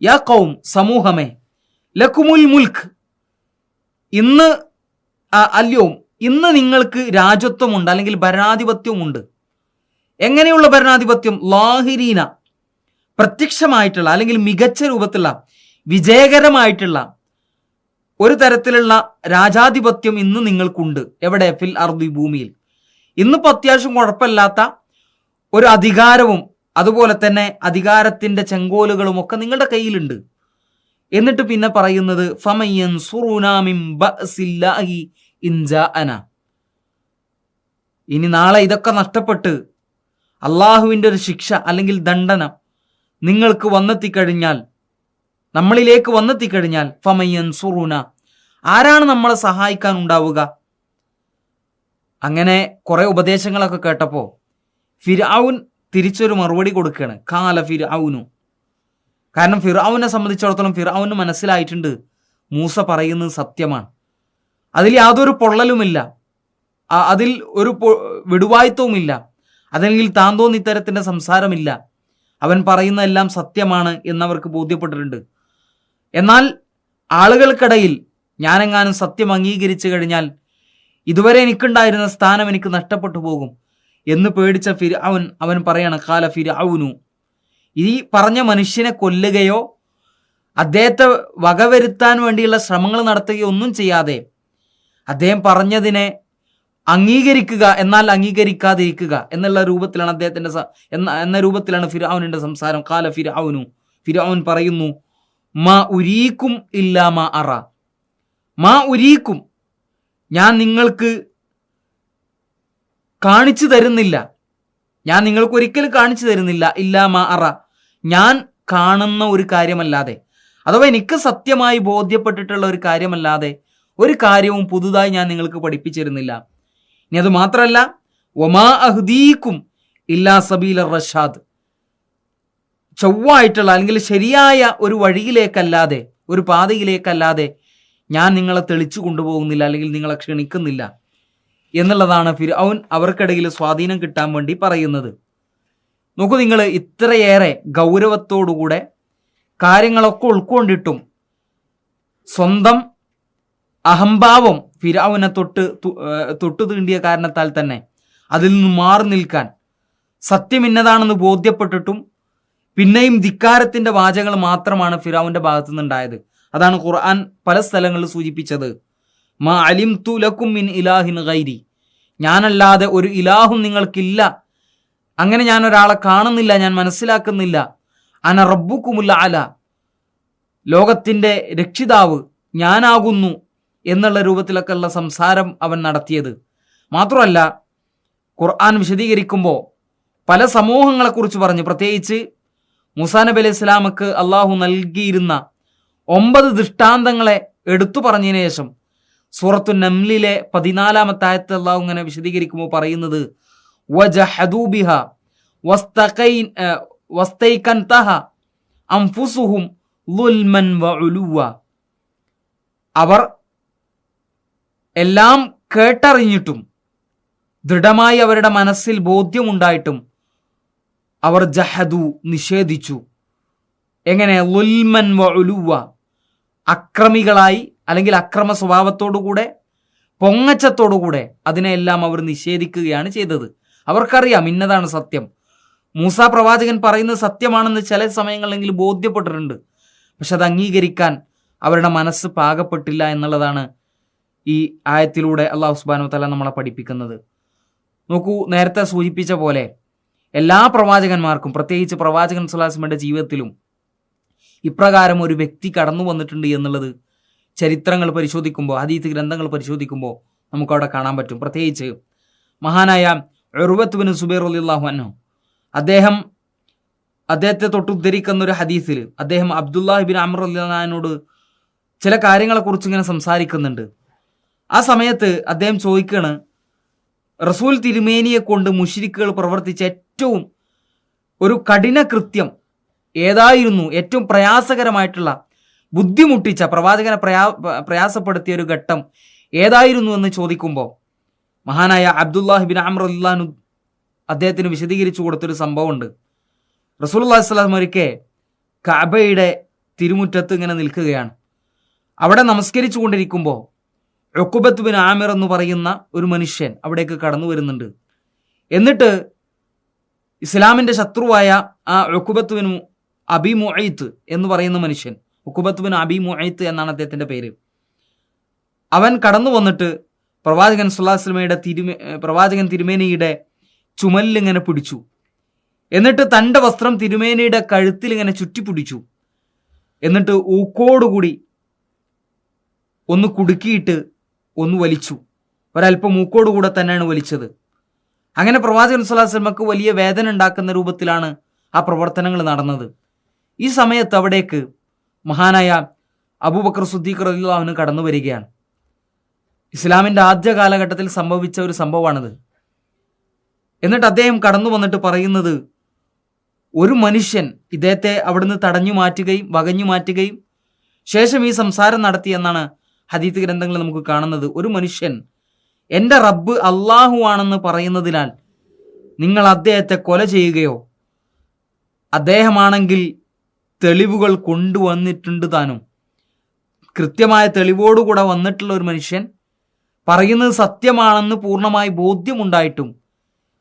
യാ ഖൗം, സമൂഹമേ, ലക്കുമുൽ മുൽക്ക്, ഇന്ന് അല്യവും, ഇന്ന് നിങ്ങൾക്ക് രാജത്വമുണ്ട് അല്ലെങ്കിൽ ഭരണാധിപത്യമുണ്ട്. എങ്ങനെയുള്ള ഭരണാധിപത്യം? ളാഹിരീന, പ്രത്യക്ഷമായിട്ടുള്ള അല്ലെങ്കിൽ മികച്ച രൂപത്തിലുള്ള വിജയകരമായിട്ടുള്ള ഒരു തരത്തിലുള്ള രാജാധിപത്യം ഇന്ന് നിങ്ങൾക്കുണ്ട്. എവിടെ? ഫിൽ അർദി, ഭൂമിയിൽ. ഇന്നിപ്പോൾ അത്യാവശ്യം കുഴപ്പമില്ലാത്ത ഒരു അധികാരവും അതുപോലെ തന്നെ അധികാരത്തിന്റെ ചെങ്കോലുകളും ഒക്കെ നിങ്ങളുടെ കയ്യിലുണ്ട്. എന്നിട്ട് പിന്നെ പറയുന്നത് ഫമയൻസുറുനാ മിൻ ബഅസില്ലാഹി ഇൻ ജാഅന, ഇനി നാളെ ഇതൊക്കെ നഷ്ടപ്പെട്ട് അള്ളാഹുവിൻ്റെ ഒരു ശിക്ഷ അല്ലെങ്കിൽ ദണ്ഡന നിങ്ങൾക്ക് വന്നെത്തിക്കഴിഞ്ഞാൽ, നമ്മളിലേക്ക് വന്നെത്തിക്കഴിഞ്ഞാൽ ഫമയ്യൻ സുറൂന, ആരാണ് നമ്മളെ സഹായിക്കാൻ ഉണ്ടാവുക? അങ്ങനെ കുറെ ഉപദേശങ്ങളൊക്കെ കേട്ടപ്പോൾ ഫിർഔൻ തിരിച്ചൊരു മറുപടി കൊടുക്കുകയാണ്. കാല ഫിർഔനു. കാരണം ഫിർഔനെ സംബന്ധിച്ചിടത്തോളം ഫിർഔന് മനസ്സിലായിട്ടുണ്ട് മൂസ പറയുന്നത് സത്യമാണ്, അതിൽ യാതൊരു പൊള്ളലുമില്ല, അതിൽ ഒരു വിടുവായ്ത്വവുമില്ല, അതല്ലെങ്കിൽ താന്തോന്നി ഇത്തരത്തിൻ്റെ സംസാരമില്ല, അവൻ പറയുന്ന എല്ലാം സത്യമാണ് എന്നവർക്ക് ബോധ്യപ്പെട്ടിട്ടുണ്ട്. എന്നാൽ ആളുകൾക്കിടയിൽ ഞാനെങ്ങാനും സത്യം അംഗീകരിച്ചു കഴിഞ്ഞാൽ ഇതുവരെ എനിക്കുണ്ടായിരുന്ന സ്ഥാനം എനിക്ക് നഷ്ടപ്പെട്ടു പോകും എന്ന് പേടിച്ച ഫിർഔൻ അവൻ പറയാണ് കാല ഫിർഔനു, ഈ പറഞ്ഞ മനുഷ്യനെ കൊല്ലുകയോ അദ്ദേഹത്തെ വകവരുത്താൻ വേണ്ടിയുള്ള ശ്രമങ്ങൾ നടത്തുകയോ ഒന്നും ചെയ്യാതെ അദ്ദേഹം പറഞ്ഞതിനെ അംഗീകരിക്കുക, എന്നാൽ അംഗീകരിക്കാതിരിക്കുക എന്നുള്ള രൂപത്തിലാണ് അദ്ദേഹത്തിൻ്റെ എന്ന രൂപത്തിലാണ് ഫിർഔനിൻ്റെ സംസാരം. കാല ഫിർഔനു, ഫിർഔൻ പറയുന്നു മാ ഉരീക്കും ഇല്ലാ മാ അറ, മാ ഉരീക്കും, ഞാൻ നിങ്ങൾക്ക് കാണിച്ചു തരുന്നില്ല, ഞാൻ നിങ്ങൾക്ക് ഒരിക്കലും കാണിച്ചു തരുന്നില്ല, ഇല്ലാ മാ അറ, ഞാൻ കാണുന്ന ഒരു കാര്യമല്ലാതെ, അഥവാ എനിക്ക് സത്യമായി ബോധ്യപ്പെട്ടിട്ടുള്ള ഒരു കാര്യമല്ലാതെ ഒരു കാര്യവും പുതുതായി ഞാൻ നിങ്ങൾക്ക് പഠിപ്പിച്ചിരുന്നില്ല. ഇനി അത് മാത്രമല്ല, വമാ അഹ്ദീക്കും ഇല്ലാ സബീല റഷാദ്, ചൊവ്വായിട്ടുള്ള അല്ലെങ്കിൽ ശരിയായ ഒരു വഴിയിലേക്കല്ലാതെ, ഒരു പാതയിലേക്കല്ലാതെ ഞാൻ നിങ്ങളെ തെളിച്ചു കൊണ്ടുപോകുന്നില്ല, അല്ലെങ്കിൽ നിങ്ങളെ ക്ഷണിക്കുന്നില്ല എന്നുള്ളതാണ് ഫിർഔൻ അവർക്കിടയിൽ സ്വാധീനം കിട്ടാൻ വേണ്ടി പറയുന്നത്. നോക്കൂ നിങ്ങൾ, ഇത്രയേറെ ഗൗരവത്തോടുകൂടെ കാര്യങ്ങളൊക്കെ ഉൾക്കൊണ്ടിട്ടും സ്വന്തം അഹംഭാവം ഫിർഔനെ തൊട്ടു തീണ്ടിയ കാരണത്താൽ തന്നെ അതിൽ നിന്ന് മാറി നിൽക്കാൻ, സത്യം ഇന്നതാണെന്ന് ബോധ്യപ്പെട്ടിട്ടും പിന്നെയും ധിക്കാരത്തിന്റെ വാചകൾ മാത്രമാണ് ഫിർഔന്റെ ഭാഗത്തു നിന്നുണ്ടായത്. അതാണ് ഖുർആൻ പല സ്ഥലങ്ങളിൽ സൂചിപ്പിച്ചത്. മാ അലിംതു ലക്കും മിൻ ഇലാഹിൻ ഗൈരി, ഞാനല്ലാതെ ഒരു ഇലാഹും നിങ്ങൾക്കില്ല, അങ്ങനെ ഞാൻ ഒരാളെ കാണുന്നില്ല, ഞാൻ മനസ്സിലാക്കുന്നില്ല. അന റബ്ബുക്കുമുൽ അല, ലോകത്തിന്റെ രക്ഷിതാവ് ഞാനാകുന്നു എന്നുള്ള രൂപത്തിലൊക്കെയുള്ള സംസാരം അവൻ നടത്തിയത്. മാത്രമല്ല ഖുർആൻ വിശദീകരിക്കുമ്പോൾ പല സമൂഹങ്ങളെക്കുറിച്ച് പറഞ്ഞു, പ്രത്യേകിച്ച് മൂസാ നബി അലൈഹി സ്വലാമക്ക് അള്ളാഹു നൽകിയിരുന്ന 9 ദൃഷ്ടാന്തങ്ങളെ എടുത്തു പറഞ്ഞതിന് ശേഷം സൂറത്തു നംലിലെ 14-ാമത്തെ ആയത്ത് അള്ളാഹു ഇങ്ങനെ വിശദീകരിക്കുമ്പോൾ പറയുന്നത് വജഹദൂ ബിഹാ വസ്തൈകൻതഹ അൻഫുസുഹും ളുൽമൻ വഉലുവ, അവർ എല്ലാം കേട്ടറിഞ്ഞിട്ടും ദൃഢമായി അവരുടെ മനസ്സിൽ ബോധ്യമുണ്ടായിട്ടും അവർ ജഹദു നിഷേധിച്ചു. എങ്ങനെ? ളുൽമൻ വഉലുവ, അക്രമികളായി അല്ലെങ്കിൽ അക്രമ സ്വഭാവത്തോടുകൂടെ പൊങ്ങച്ചത്തോടുകൂടെ അതിനെല്ലാം അവർ നിഷേധിക്കുകയാണ് ചെയ്തത്. അവർക്കറിയാം ഇന്നതാണ് സത്യം, മൂസാ പ്രവാചകൻ പറയുന്നത് സത്യമാണെന്ന് ചില സമയങ്ങളിലെങ്കിലും ബോധ്യപ്പെട്ടിട്ടുണ്ട്. പക്ഷെ അത് അംഗീകരിക്കാൻ അവരുടെ മനസ്സ് പാകപ്പെട്ടില്ല എന്നുള്ളതാണ് ഈ ആയത്തിലൂടെ അല്ലാഹു സുബ്ഹാനഹു വ തആല നമ്മളെ പഠിപ്പിക്കുന്നത്. നോക്കൂ, നേരത്തെ സൂചിപ്പിച്ച പോലെ എല്ലാ പ്രവാചകന്മാർക്കും, പ്രത്യേകിച്ച് പ്രവാചകൻ സ്വല്ലല്ലാഹു അലൈഹി വസല്ലമയുടെ ജീവിതത്തിലും ഇപ്രകാരം ഒരു വ്യക്തി കടന്നു വന്നിട്ടുണ്ട് എന്നുള്ളത് ചരിത്രങ്ങൾ പരിശോധിക്കുമ്പോൾ, ഹദീസ് ഗ്രന്ഥങ്ങൾ പരിശോധിക്കുമ്പോൾ നമുക്കവിടെ കാണാൻ പറ്റും. പ്രത്യേകിച്ച് മഹാനായ ഉർവത്ത് ബിൻ സുബൈർ റളിയല്ലാഹു അൻഹു, അദ്ദേഹത്തെ തൊട്ട് ഉദ്ധരിക്കുന്ന ഒരു ഹദീസിൽ അദ്ദേഹം അബ്ദുല്ലാഹി ബിൻ അംർ റളിയല്ലാഹു അൻഹുവിനോട് ചില കാര്യങ്ങളെക്കുറിച്ച് ഇങ്ങനെ സംസാരിക്കുന്നുണ്ട്. ആ സമയത്ത് അദ്ദേഹം ചോദിക്കുകയാണ്, റസൂൽ തിരുമേനിയെ കൊണ്ട് മുശ്രിക്കുകൾ പ്രവർത്തിച്ച ഏറ്റവും ഒരു കഠിന കൃത്യം ഏതായിരുന്നു, ഏറ്റവും പ്രയാസകരമായിട്ടുള്ള, ബുദ്ധിമുട്ടിച്ച, പ്രവാചകനെ പ്രയാസപ്പെടുത്തിയ ഒരു ഘട്ടം ഏതായിരുന്നു എന്ന് ചോദിക്കുമ്പോൾ മഹാനായ അബ്ദുല്ലാഹി ബിൻ അംർ റളിയല്ലാഹു അൻഹു അദ്ദേഹത്തിന് വിശദീകരിച്ചു കൊടുത്തൊരു സംഭവമുണ്ട്. റസൂലുള്ളാഹി സ്വല്ലല്ലാഹു അലൈഹി വസല്ലം ഒരിക്കൽ കഅബയുടെ തിരുമുറ്റത്ത് ഇങ്ങനെ നിൽക്കുകയാണ്. അവിടെ നമസ്കരിച്ചു കൊണ്ടിരിക്കുമ്പോൾ ഉഖബത്ത് ബിൻ ആമിർ എന്ന് പറയുന്ന ഒരു മനുഷ്യൻ അവിടേക്ക് കടന്നു വരുന്നുണ്ട്. എന്നിട്ട് ഇസ്ലാമിന്റെ ശത്രുവായ ആ ഉഖബത്ത് ബിൻ അബി മുഅയ്ത്ത് എന്ന് പറയുന്ന മനുഷ്യൻ, ഉഖബത്ത് ബിൻ അബി മുഅയ്ത്ത് എന്നാണ് അദ്ദേഹത്തിന്റെ പേര്, അവൻ കടന്നു വന്നിട്ട് പ്രവാചകൻ സ്വല്ലല്ലാഹു അലൈഹി വസല്ലമയുടെ പ്രവാചകൻ തിരുമേനിയുടെ ചുമലിൽ ഇങ്ങനെ പിടിച്ചു. എന്നിട്ട് തൻ്റെ വസ്ത്രം തിരുമേനിയുടെ കഴുത്തിൽ ഇങ്ങനെ ചുറ്റിപ്പിടിച്ചു. എന്നിട്ട് ഊക്കോടുകൂടി ഒന്ന് കുടുക്കിയിട്ട് ഒന്ന് വലിച്ചു. ഒരല്പം മൂക്കോടുകൂടെ തന്നെയാണ് വലിച്ചത്. അങ്ങനെ പ്രവാചകൻ സ്വല്ലല്ലാഹു അലൈഹി വസല്ലമക്ക് വലിയ വേദന ഉണ്ടാക്കുന്ന രൂപത്തിലാണ് ആ പ്രവർത്തനങ്ങൾ നടന്നത്. ഈ സമയത്ത് അവിടേക്ക് മഹാനായ അബൂബക്കർ സിദ്ദീഖ് റളിയല്ലാഹു അൻഹു കടന്നു വരികയാണ്. ഇസ്ലാമിൻ്റെ ആദ്യ കാലഘട്ടത്തിൽ സംഭവിച്ച ഒരു സംഭവമാണിത്. എന്നിട്ട് അദ്ദേഹം കടന്നു വന്നിട്ട് പറയുന്നത്, ഒരു മനുഷ്യൻ ഇദ്ദേഹത്തെ അവിടുന്ന് തടഞ്ഞു മാറ്റുകയും വകഞ്ഞു മാറ്റുകയും ശേഷം ഈ സംസാരം നടത്തി എന്നാണ് ഹദീത്ത് ഗ്രന്ഥങ്ങളിൽ നമുക്ക് കാണുന്നത്. ഒരു മനുഷ്യൻ എൻ്റെ റബ്ബ് അള്ളാഹു ആണെന്ന് പറയുന്നതിനാൽ നിങ്ങൾ അദ്ദേഹത്തെ കൊല ചെയ്യുകയോ, അദ്ദേഹമാണെങ്കിൽ തെളിവുകൾ കൊണ്ടുവന്നിട്ടുണ്ട് താനും, കൃത്യമായ തെളിവോടുകൂടെ വന്നിട്ടുള്ള ഒരു മനുഷ്യൻ പറയുന്നത് സത്യമാണെന്ന് പൂർണ്ണമായി ബോധ്യമുണ്ടായിട്ടും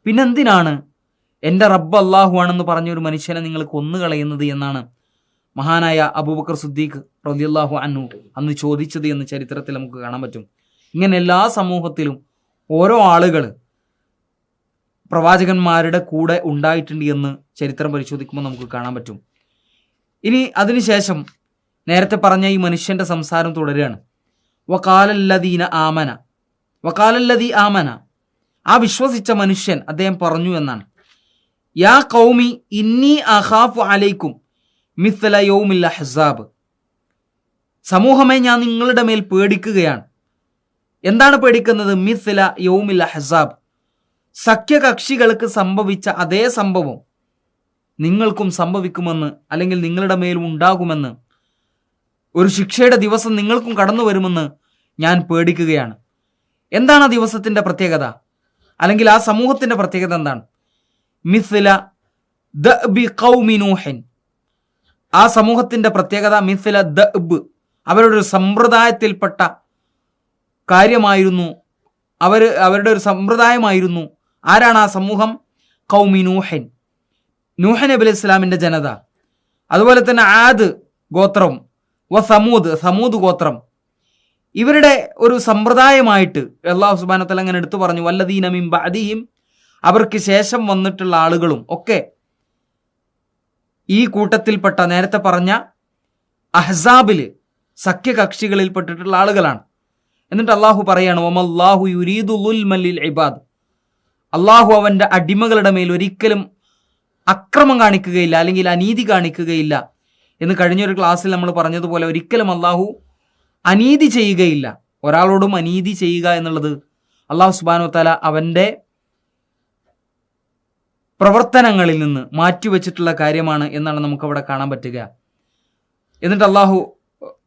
പിന്നെന്തിനാണ് എൻ്റെ റബ്ബ് അള്ളാഹു ആണെന്ന് പറഞ്ഞൊരു മനുഷ്യനെ നിങ്ങൾ കൊന്നുകളയുന്നത് എന്നാണ് മഹാനായ അബൂബക്കർ സിദ്ദീഖ് റളിയല്ലാഹു അൻഹു അന്ന് ചോദിച്ചത് എന്ന് ചരിത്രത്തിൽ നമുക്ക് കാണാൻ പറ്റും. ഇങ്ങനെ എല്ലാ സമൂഹത്തിലും ഓരോ ആളുകൾ പ്രവാചകന്മാരുടെ കൂടെ ഉണ്ടായിട്ടുണ്ട് എന്ന് ചരിത്രം പരിശോധിക്കുമ്പോൾ നമുക്ക് കാണാൻ പറ്റും. ഇനി അതിനുശേഷം നേരത്തെ പറഞ്ഞ ഈ മനുഷ്യൻ്റെ സംസാരം തുടരുകയാണ്. വഖാലല്ലദീ ആമന, ആ വിശ്വസിച്ച മനുഷ്യൻ അദ്ദേഹം പറഞ്ഞു എന്നാണ്, യാ ഖൗമി ഇന്നി അഖാഫു അലൈക്കും മിസ്ല യൗമിൽ അഹ്സാബ്, സമൂഹമേ ഞാൻ നിങ്ങളുടെ മേൽ പേടിക്കുകയാണ്. എന്താണ് പേടിക്കുന്നത്? മിസ്ല യൗമിൽ അഹ്സാബ്, സഖ്യകക്ഷികൾക്ക് സംഭവിച്ച അതേ സംഭവം നിങ്ങൾക്കും സംഭവിക്കുമെന്ന്, അല്ലെങ്കിൽ നിങ്ങളുടെ മേലും ഉണ്ടാകുമെന്ന്, ഒരു ശിക്ഷയുടെ ദിവസം നിങ്ങൾക്കും കടന്നു വരുമെന്ന് ഞാൻ പേടിക്കുകയാണ്. എന്താണ് ആ ദിവസത്തിൻ്റെ പ്രത്യേകത, അല്ലെങ്കിൽ ആ സമൂഹത്തിൻ്റെ പ്രത്യേകത എന്താണ്? മിസ്ല ദഅബി ഖൗമി നൂഹിൻ, ആ സമൂഹത്തിൻ്റെ പ്രത്യേകത മിസ്ല ദഅബ്, അവരുടെ ഒരു സമ്പ്രദായത്തിൽപ്പെട്ട കാര്യമായിരുന്നു, അവരുടെ ഒരു സമ്പ്രദായമായിരുന്നു. ആരാണ് ആ സമൂഹം? ഖൗമി നൂഹിൻ, നൂഹ് നബി അലൈഹി ഇസ്ലാമിൻ്റെ ജനത. അതുപോലെ തന്നെ ആദ് ഗോത്രം, സമൂദ് ഗോത്രം, ഇവരുടെ ഒരു സമ്പ്രദായമായിട്ട് അല്ലാഹു സുബ്ഹാനഹു വ തആല അങ്ങനെ എടുത്തു പറഞ്ഞു. വല്ലദീന മിൻ ബഅദിഹിം, അവർക്ക് ശേഷം വന്നിട്ടുള്ള ആളുകളും ഒക്കെ ഈ കൂട്ടത്തിൽപ്പെട്ട നേരത്തെ പറഞ്ഞ അഹ്സാബില് സഖ്യകക്ഷികളിൽപ്പെട്ടിട്ടുള്ള ആളുകളാണ്. എന്നിട്ട് അള്ളാഹു പറയാണ്, വമല്ലാഹു യുരീദു ളുൽമൻ ലിൽ ഇബാദ്, അള്ളാഹു അവൻ്റെ അടിമകളുടെ മേൽ ഒരിക്കലും അക്രമം കാണിക്കുകയില്ല, അല്ലെങ്കിൽ അനീതി കാണിക്കുകയില്ല എന്ന് കഴിഞ്ഞൊരു ക്ലാസ്സിൽ നമ്മൾ പറഞ്ഞതുപോലെ ഒരിക്കലും അള്ളാഹു അനീതി ചെയ്യുകയില്ല. ഒരാളോടും അനീതി ചെയ്യുക എന്നുള്ളത് അള്ളാഹു സുബ്ഹാനഹു വ തആല അവൻ്റെ പ്രവർത്തനങ്ങളിൽ നിന്ന് മാറ്റിവെച്ചിട്ടുള്ള കാര്യമാണ് എന്നാണ് നമുക്കവിടെ കാണാൻ പറ്റുക. എന്നിട്ട് അള്ളാഹു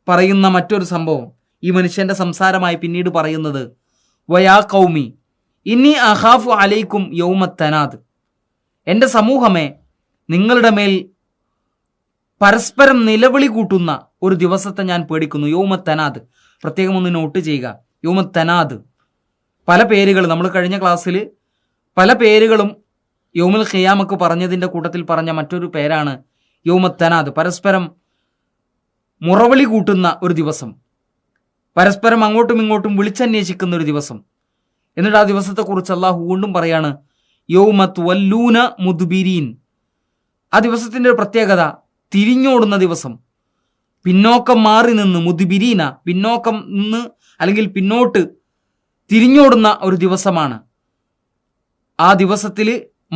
പറയുന്ന മറ്റൊരു സംഭവം ഈ മനുഷ്യൻ്റെ സംസാരമായി പിന്നീട് പറയുന്നത്, വയാ ഖൗമി ഇന്നി അഖാഫു അലൈക്കും യൗമത്തനാദ്, എൻ്റെ സമൂഹമേ നിങ്ങളുടെ മേൽ പരസ്പരം നിലവിളി കൂട്ടുന്ന ഒരു ദിവസത്തെ ഞാൻ പേടിക്കുന്നു. യൗമത്തനാദ്, പ്രത്യേകം ഒന്ന് നോട്ട് ചെയ്യുക. യൗമത്തനാദ് പല പേരുകൾ നമ്മൾ കഴിഞ്ഞ ക്ലാസ്സിൽ പല പേരുകളും യൗമുൽ ഖിയാമക്ക് പറഞ്ഞതിൻ്റെ കൂട്ടത്തിൽ പറഞ്ഞ മറ്റൊരു പേരാണ് യൗമത്തനാദ്, പരസ്പരം മുറവിളി കൂട്ടുന്ന ഒരു ദിവസം, പരസ്പരം അങ്ങോട്ടും ഇങ്ങോട്ടും വിളിച്ചന്വേഷിക്കുന്ന ഒരു ദിവസം. എന്നിട്ട് ആ ദിവസത്തെക്കുറിച്ച് അള്ളാഹു വീണ്ടും പറയാണ്, യൗമത്ത് വല്ലൂന മുദ്ബിരീൻ, ആ ദിവസത്തിൻ്റെ ഒരു പ്രത്യേകത തിരിഞ്ഞോടുന്ന ദിവസം, പിന്നോക്കം മാറി നിന്ന്, മുദ്ബിരീന പിന്നോക്കം നിന്ന് അല്ലെങ്കിൽ പിന്നോട്ട് തിരിഞ്ഞോടുന്ന ഒരു ദിവസമാണ്. ആ ദിവസത്തിൽ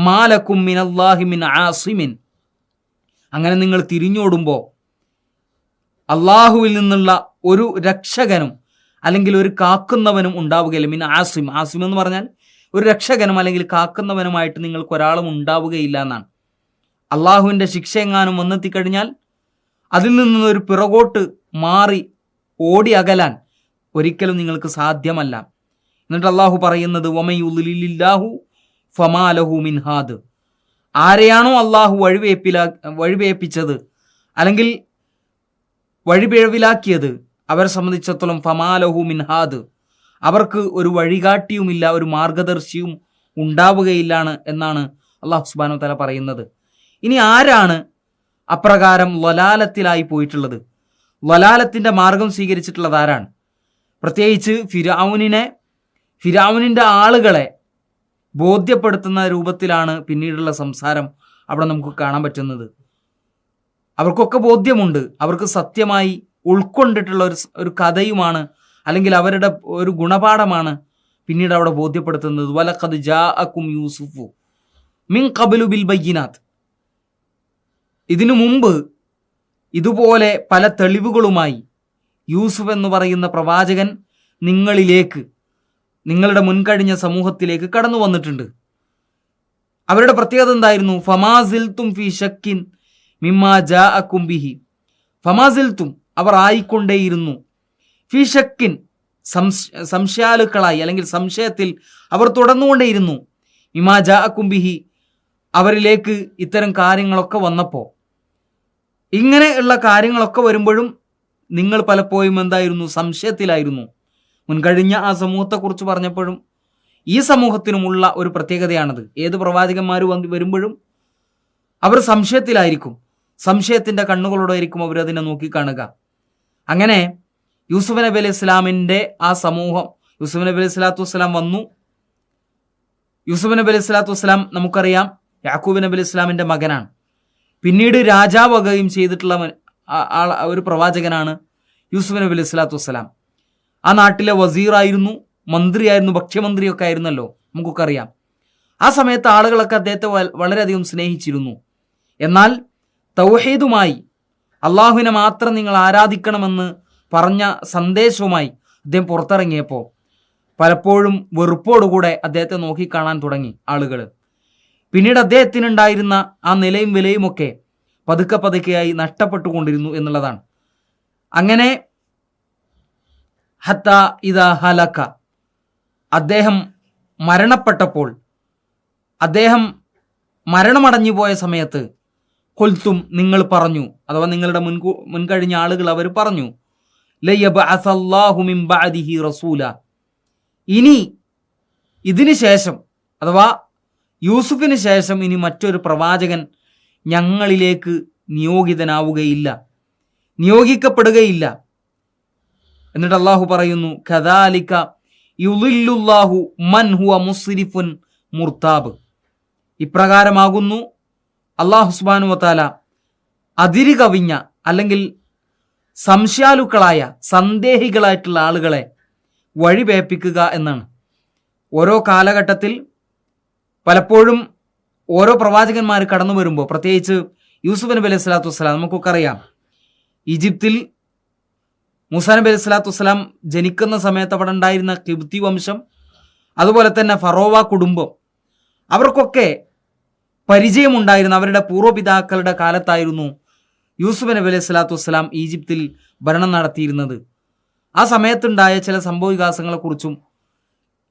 മാലക്കും മിനല്ലാഹി മിൻ ആസിമിൻ, അങ്ങനെ നിങ്ങൾ തിരിഞ്ഞോടുമ്പോൾ അള്ളാഹുവിൽ നിന്നുള്ള ഒരു രക്ഷകനും അല്ലെങ്കിൽ ഒരു കാക്കുന്നവനും ഉണ്ടാവുകയില്ല. മിൻ ആസിം, ആസിം എന്ന് പറഞ്ഞാൽ ഒരു രക്ഷകനും അല്ലെങ്കിൽ കാക്കുന്നവനുമായിട്ട് നിങ്ങൾക്ക് ഒരാളും ഉണ്ടാവുകയില്ല എന്നാണ്. അള്ളാഹുവിൻ്റെ ശിക്ഷ എങ്ങാനും വന്നെത്തിക്കഴിഞ്ഞാൽ അതിൽ നിന്നൊരു പിറകോട്ട് മാറി ഓടി അകലാൻ ഒരിക്കലും നിങ്ങൾക്ക് സാധ്യമല്ല. എന്നിട്ട് അള്ളാഹു പറയുന്നത്, വമയുദ്ലിലില്ലാഹു ഫമാ ലഹു മിൻ ഹാദ്, ആരെയാണോ അള്ളാഹു വഴിവേപ്പിച്ചത് അല്ലെങ്കിൽ വഴിപിഴവിലാക്കിയത് അവരെ സംബന്ധിച്ചിടത്തോളം ഫമാ ലഹു മിൻ ഹാദ്, അവർക്ക് ഒരു വഴികാട്ടിയുമില്ല, ഒരു മാർഗദർശിയും ഉണ്ടാവുകയില്ലാണ് എന്നാണ് അള്ളാഹു സുബ്ഹാനഹു വ തആല പറയുന്നത്. ഇനി ആരാണ് അപ്രകാരം ലലാലത്തിലായി പോയിട്ടുള്ളത്? ലലാലത്തിൻ്റെ മാർഗം സ്വീകരിച്ചിട്ടുള്ളത് ആരാണ്? പ്രത്യേകിച്ച് ഫിർഔനിൻ്റെ ആളുകളെ ബോധ്യപ്പെടുത്തുന്ന രൂപത്തിലാണ് പിന്നീടുള്ള സംസാരം അവിടെ നമുക്ക് കാണാൻ പറ്റുന്നത്. അവർക്കൊക്കെ ബോധ്യമുണ്ട്, അവർക്ക് സത്യമായി ഉൾക്കൊണ്ടിട്ടുള്ള ഒരു കഥയുമാണ്, അല്ലെങ്കിൽ അവരുടെ ഒരു ഗുണപാഠമാണ് പിന്നീട് അവിടെ ബോധ്യപ്പെടുത്തുന്നത് വലഖദ് ജാഅക്കും യൂസുഫു മിൻ ഖബ്ലു ബിൽ ബയ്യിനാത്ത്, ഇതിനു മുമ്പ് ഇതുപോലെ പല തെളിവുകളുമായി യൂസുഫ് എന്ന് പറയുന്ന പ്രവാചകൻ നിങ്ങളിലേക്ക്, നിങ്ങളുടെ മുൻകഴിഞ്ഞ സമൂഹത്തിലേക്ക് കടന്നു വന്നിട്ടുണ്ട്. അവരുടെ പ്രത്യേകത എന്തായിരുന്നു? ഫമാസിൽത്തും ഫി ഷക്കിൻ മിമ്മാ ജാഅക്കും ബിഹി, ഫമാസിൽത്തും അവർ ആയിക്കൊണ്ടേയിരുന്നു, ഫി ഷക്കിൻ സംശയാലുക്കളായി അല്ലെങ്കിൽ സംശയത്തിൽ അവർ തുടർന്നുകൊണ്ടേയിരുന്നു, മിമ്മാ ജാഅക്കും ബിഹി അവരിലേക്ക് ഇത്തരം കാര്യങ്ങളൊക്കെ വന്നപ്പോൾ. ഇങ്ങനെയുള്ള കാര്യങ്ങളൊക്കെ വരുമ്പോഴും നിങ്ങൾ പലപ്പോഴും എന്തായിരുന്നു? സംശയത്തിലായിരുന്നു. മുൻകഴിഞ്ഞ ആ സമൂഹത്തെക്കുറിച്ച് പറഞ്ഞപ്പോഴും ഈ സമൂഹത്തിനുമുള്ള ഒരു പ്രത്യേകതയാണത്. ഏത് പ്രവാചകന്മാർ വരുമ്പോഴും അവർ സംശയത്തിലായിരിക്കും, സംശയത്തിൻ്റെ കണ്ണുകളോടായിരിക്കും അവരതിനെ നോക്കിക്കാണുക. അങ്ങനെ യൂസുഫ് നബി അലൈഹി ഇസ്ലാമിൻ്റെ ആ സമൂഹം, യൂസുഫ് നബി അലൈഹി സ്വലാത്തു വസ്സലാം വന്നു. യൂസുഫ് നബി അലൈഹി സ്വലാത്തു വസ്സലാം നമുക്കറിയാം യാക്കൂബ് നബി അലൈഹി ഇസ്ലാമിൻ്റെ മകനാണ്. പിന്നീട് രാജാവാകുകയും ചെയ്തിട്ടുള്ള ഒരു പ്രവാചകനാണ് യൂസുഫ് നബി അലൈഹി സ്വലാത്തു വസ്സലാം. ആ നാട്ടിലെ വസീറായിരുന്നു, മന്ത്രിയായിരുന്നു, ഭക്ഷ്യമന്ത്രിയൊക്കെ ആയിരുന്നല്ലോ, നമുക്കൊക്കെ അറിയാം. ആ സമയത്ത് ആളുകളൊക്കെ അദ്ദേഹത്തെ വളരെയധികം സ്നേഹിച്ചിരുന്നു. എന്നാൽ തൗഹീദുമായി അള്ളാഹുവിനെ മാത്രം നിങ്ങൾ ആരാധിക്കണമെന്ന് പറഞ്ഞ സന്ദേശവുമായി അദ്ദേഹം പുറത്തിറങ്ങിയപ്പോൾ പലപ്പോഴും വെറുപ്പോടുകൂടെ അദ്ദേഹത്തെ നോക്കിക്കാണാൻ തുടങ്ങി ആളുകൾ. പിന്നീട് അദ്ദേഹത്തിനുണ്ടായിരുന്ന ആ നിലയും വിലയുമൊക്കെ പതുക്കെ പതുക്കെയായി നഷ്ടപ്പെട്ടുകൊണ്ടിരുന്നു എന്നുള്ളതാണ്. അങ്ങനെ ഹത്ത ഇദാ ഹലക, അദ്ദേഹം മരണപ്പെട്ടപ്പോൾ, അദ്ദേഹം മരണമടഞ്ഞു പോയ സമയത്ത് ഖുൽതും നിങ്ങൾ പറഞ്ഞു, അഥവാ നിങ്ങളുടെ മുൻകഴിഞ്ഞ ആളുകൾ അവർ പറഞ്ഞു, ലയബ്അസല്ലാഹു മിൻ ബഅദിഹി റസൂല, ഇനി ഇതിന് ശേഷം അഥവാ യൂസുഫിന് ശേഷം ഇനി മറ്റൊരു പ്രവാചകൻ ഞങ്ങളിലേക്ക് നിയോഗിതനാവുകയില്ല, നിയോഗിക്കപ്പെടുകയില്ല. എന്നിട്ട് അള്ളാഹു പറയുന്നു കദാലിക യുളില്ലുല്ലാഹു മൻ ഹുവ മുസ്രിഫുൻ മുർതാബ്, ഇപ്രകാരമാകുന്നു അള്ളാഹു സുബ്ഹാനഹു വ തആല അതിര് കവിഞ്ഞ അല്ലെങ്കിൽ സംശയാലുക്കളായ സന്ദേഹികളായിട്ടുള്ള ആളുകളെ വഴിപേപ്പിക്കുക എന്നാണ്. ഓരോ കാലഘട്ടത്തിൽ പലപ്പോഴും ഓരോ പ്രവാചകന്മാർ കടന്നു വരുമ്പോൾ, പ്രത്യേകിച്ച് യൂസുഫ് നബി അലൈഹി സ്വലാത്തു വസ്സലാം നമുക്കൊക്കെ അറിയാം, ഈജിപ്തിൽ മൂസാ നബി അലൈഹി സ്വലാത്തു വസ്സലാം ജനിക്കുന്ന സമയത്ത് അവിടെ ഉണ്ടായിരുന്ന കിബ്തി വംശം, അതുപോലെ തന്നെ ഫറോവ കുടുംബം, അവർക്കൊക്കെ പരിചയമുണ്ടായിരുന്ന അവരുടെ പൂർവ്വപിതാക്കളുടെ കാലത്തായിരുന്നു യൂസുഫ് നബി അലൈഹി സ്വലാത്തു വസ്സലാം ഈജിപ്തിൽ ഭരണം നടത്തിയിരുന്നത്. ആ സമയത്തുണ്ടായ ചില സംഭവവികാസങ്ങളെക്കുറിച്ചും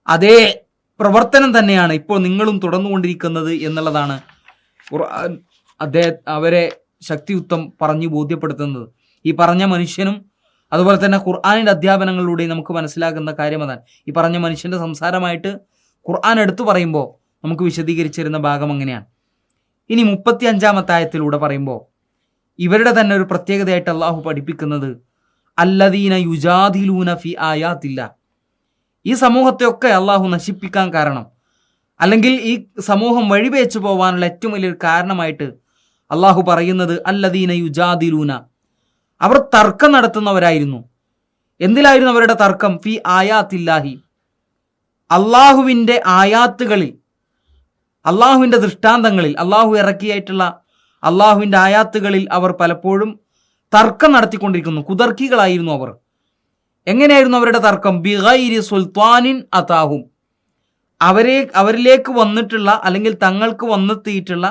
അതേ പ്രവർത്തനം തന്നെയാണ് ഇപ്പോൾ നിങ്ങളും തുടർന്നുകൊണ്ടിരിക്കുന്നത് എന്നുള്ളതാണ് ഖുർആൻ അവരെ ശക്തിയുക്തം പറഞ്ഞു ബോധ്യപ്പെടുത്തുന്നത്. ഈ പറഞ്ഞ മനുഷ്യനും അതുപോലെ തന്നെ ഖുർആനിൻ്റെ അധ്യാപനങ്ങളിലൂടെ നമുക്ക് മനസ്സിലാക്കുന്ന കാര്യം അതാണ്. ഈ പറഞ്ഞ മനുഷ്യൻ്റെ സംസാരമായിട്ട് ഖുർആൻ എടുത്തു പറയുമ്പോൾ നമുക്ക് വിശദീകരിച്ചിരുന്ന ഭാഗം അങ്ങനെയാണ്. ഇനി 35-ാമത്തെ ആയത്തിലൂടെ പറയുമ്പോൾ ഇവരുടെ തന്നെ ഒരു പ്രത്യേകതയായിട്ട് അള്ളാഹു പഠിപ്പിക്കുന്നത് അല്ലദീന യുജാദിലൂന ഫി ആയാത്തില്ല, ഈ സമൂഹത്തെയൊക്കെ അള്ളാഹു നശിപ്പിക്കാൻ കാരണം, അല്ലെങ്കിൽ ഈ സമൂഹം വഴിവേച്ചു പോകാനുള്ള ഏറ്റവും വലിയൊരു കാരണമായിട്ട് അള്ളാഹു പറയുന്നത് അല്ലദീന യുജാദിലൂന, അവർ തർക്കം നടത്തുന്നവരായിരുന്നു. എന്തിലായിരുന്നു അവരുടെ തർക്കം? ഫി ആയാത്തില്ലാഹി, അള്ളാഹുവിൻ്റെ ആയാത്തുകളിൽ, അള്ളാഹുവിൻ്റെ ദൃഷ്ടാന്തങ്ങളിൽ, അള്ളാഹു ഇറക്കിയായിട്ടുള്ള അള്ളാഹുവിൻ്റെ ആയാത്തുകളിൽ അവർ പലപ്പോഴും തർക്കം നടത്തിക്കൊണ്ടിരിക്കുന്നു. കുതർക്കികളായിരുന്നു അവർ. എങ്ങനെയായിരുന്നു അവരുടെ തർക്കം? ബിഗൈരി സുൽത്താനിൻ അതാഹും, അവരിലേക്ക് വന്നിട്ടുള്ള അല്ലെങ്കിൽ തങ്ങൾക്ക് വന്നെത്തിയിട്ടുള്ള,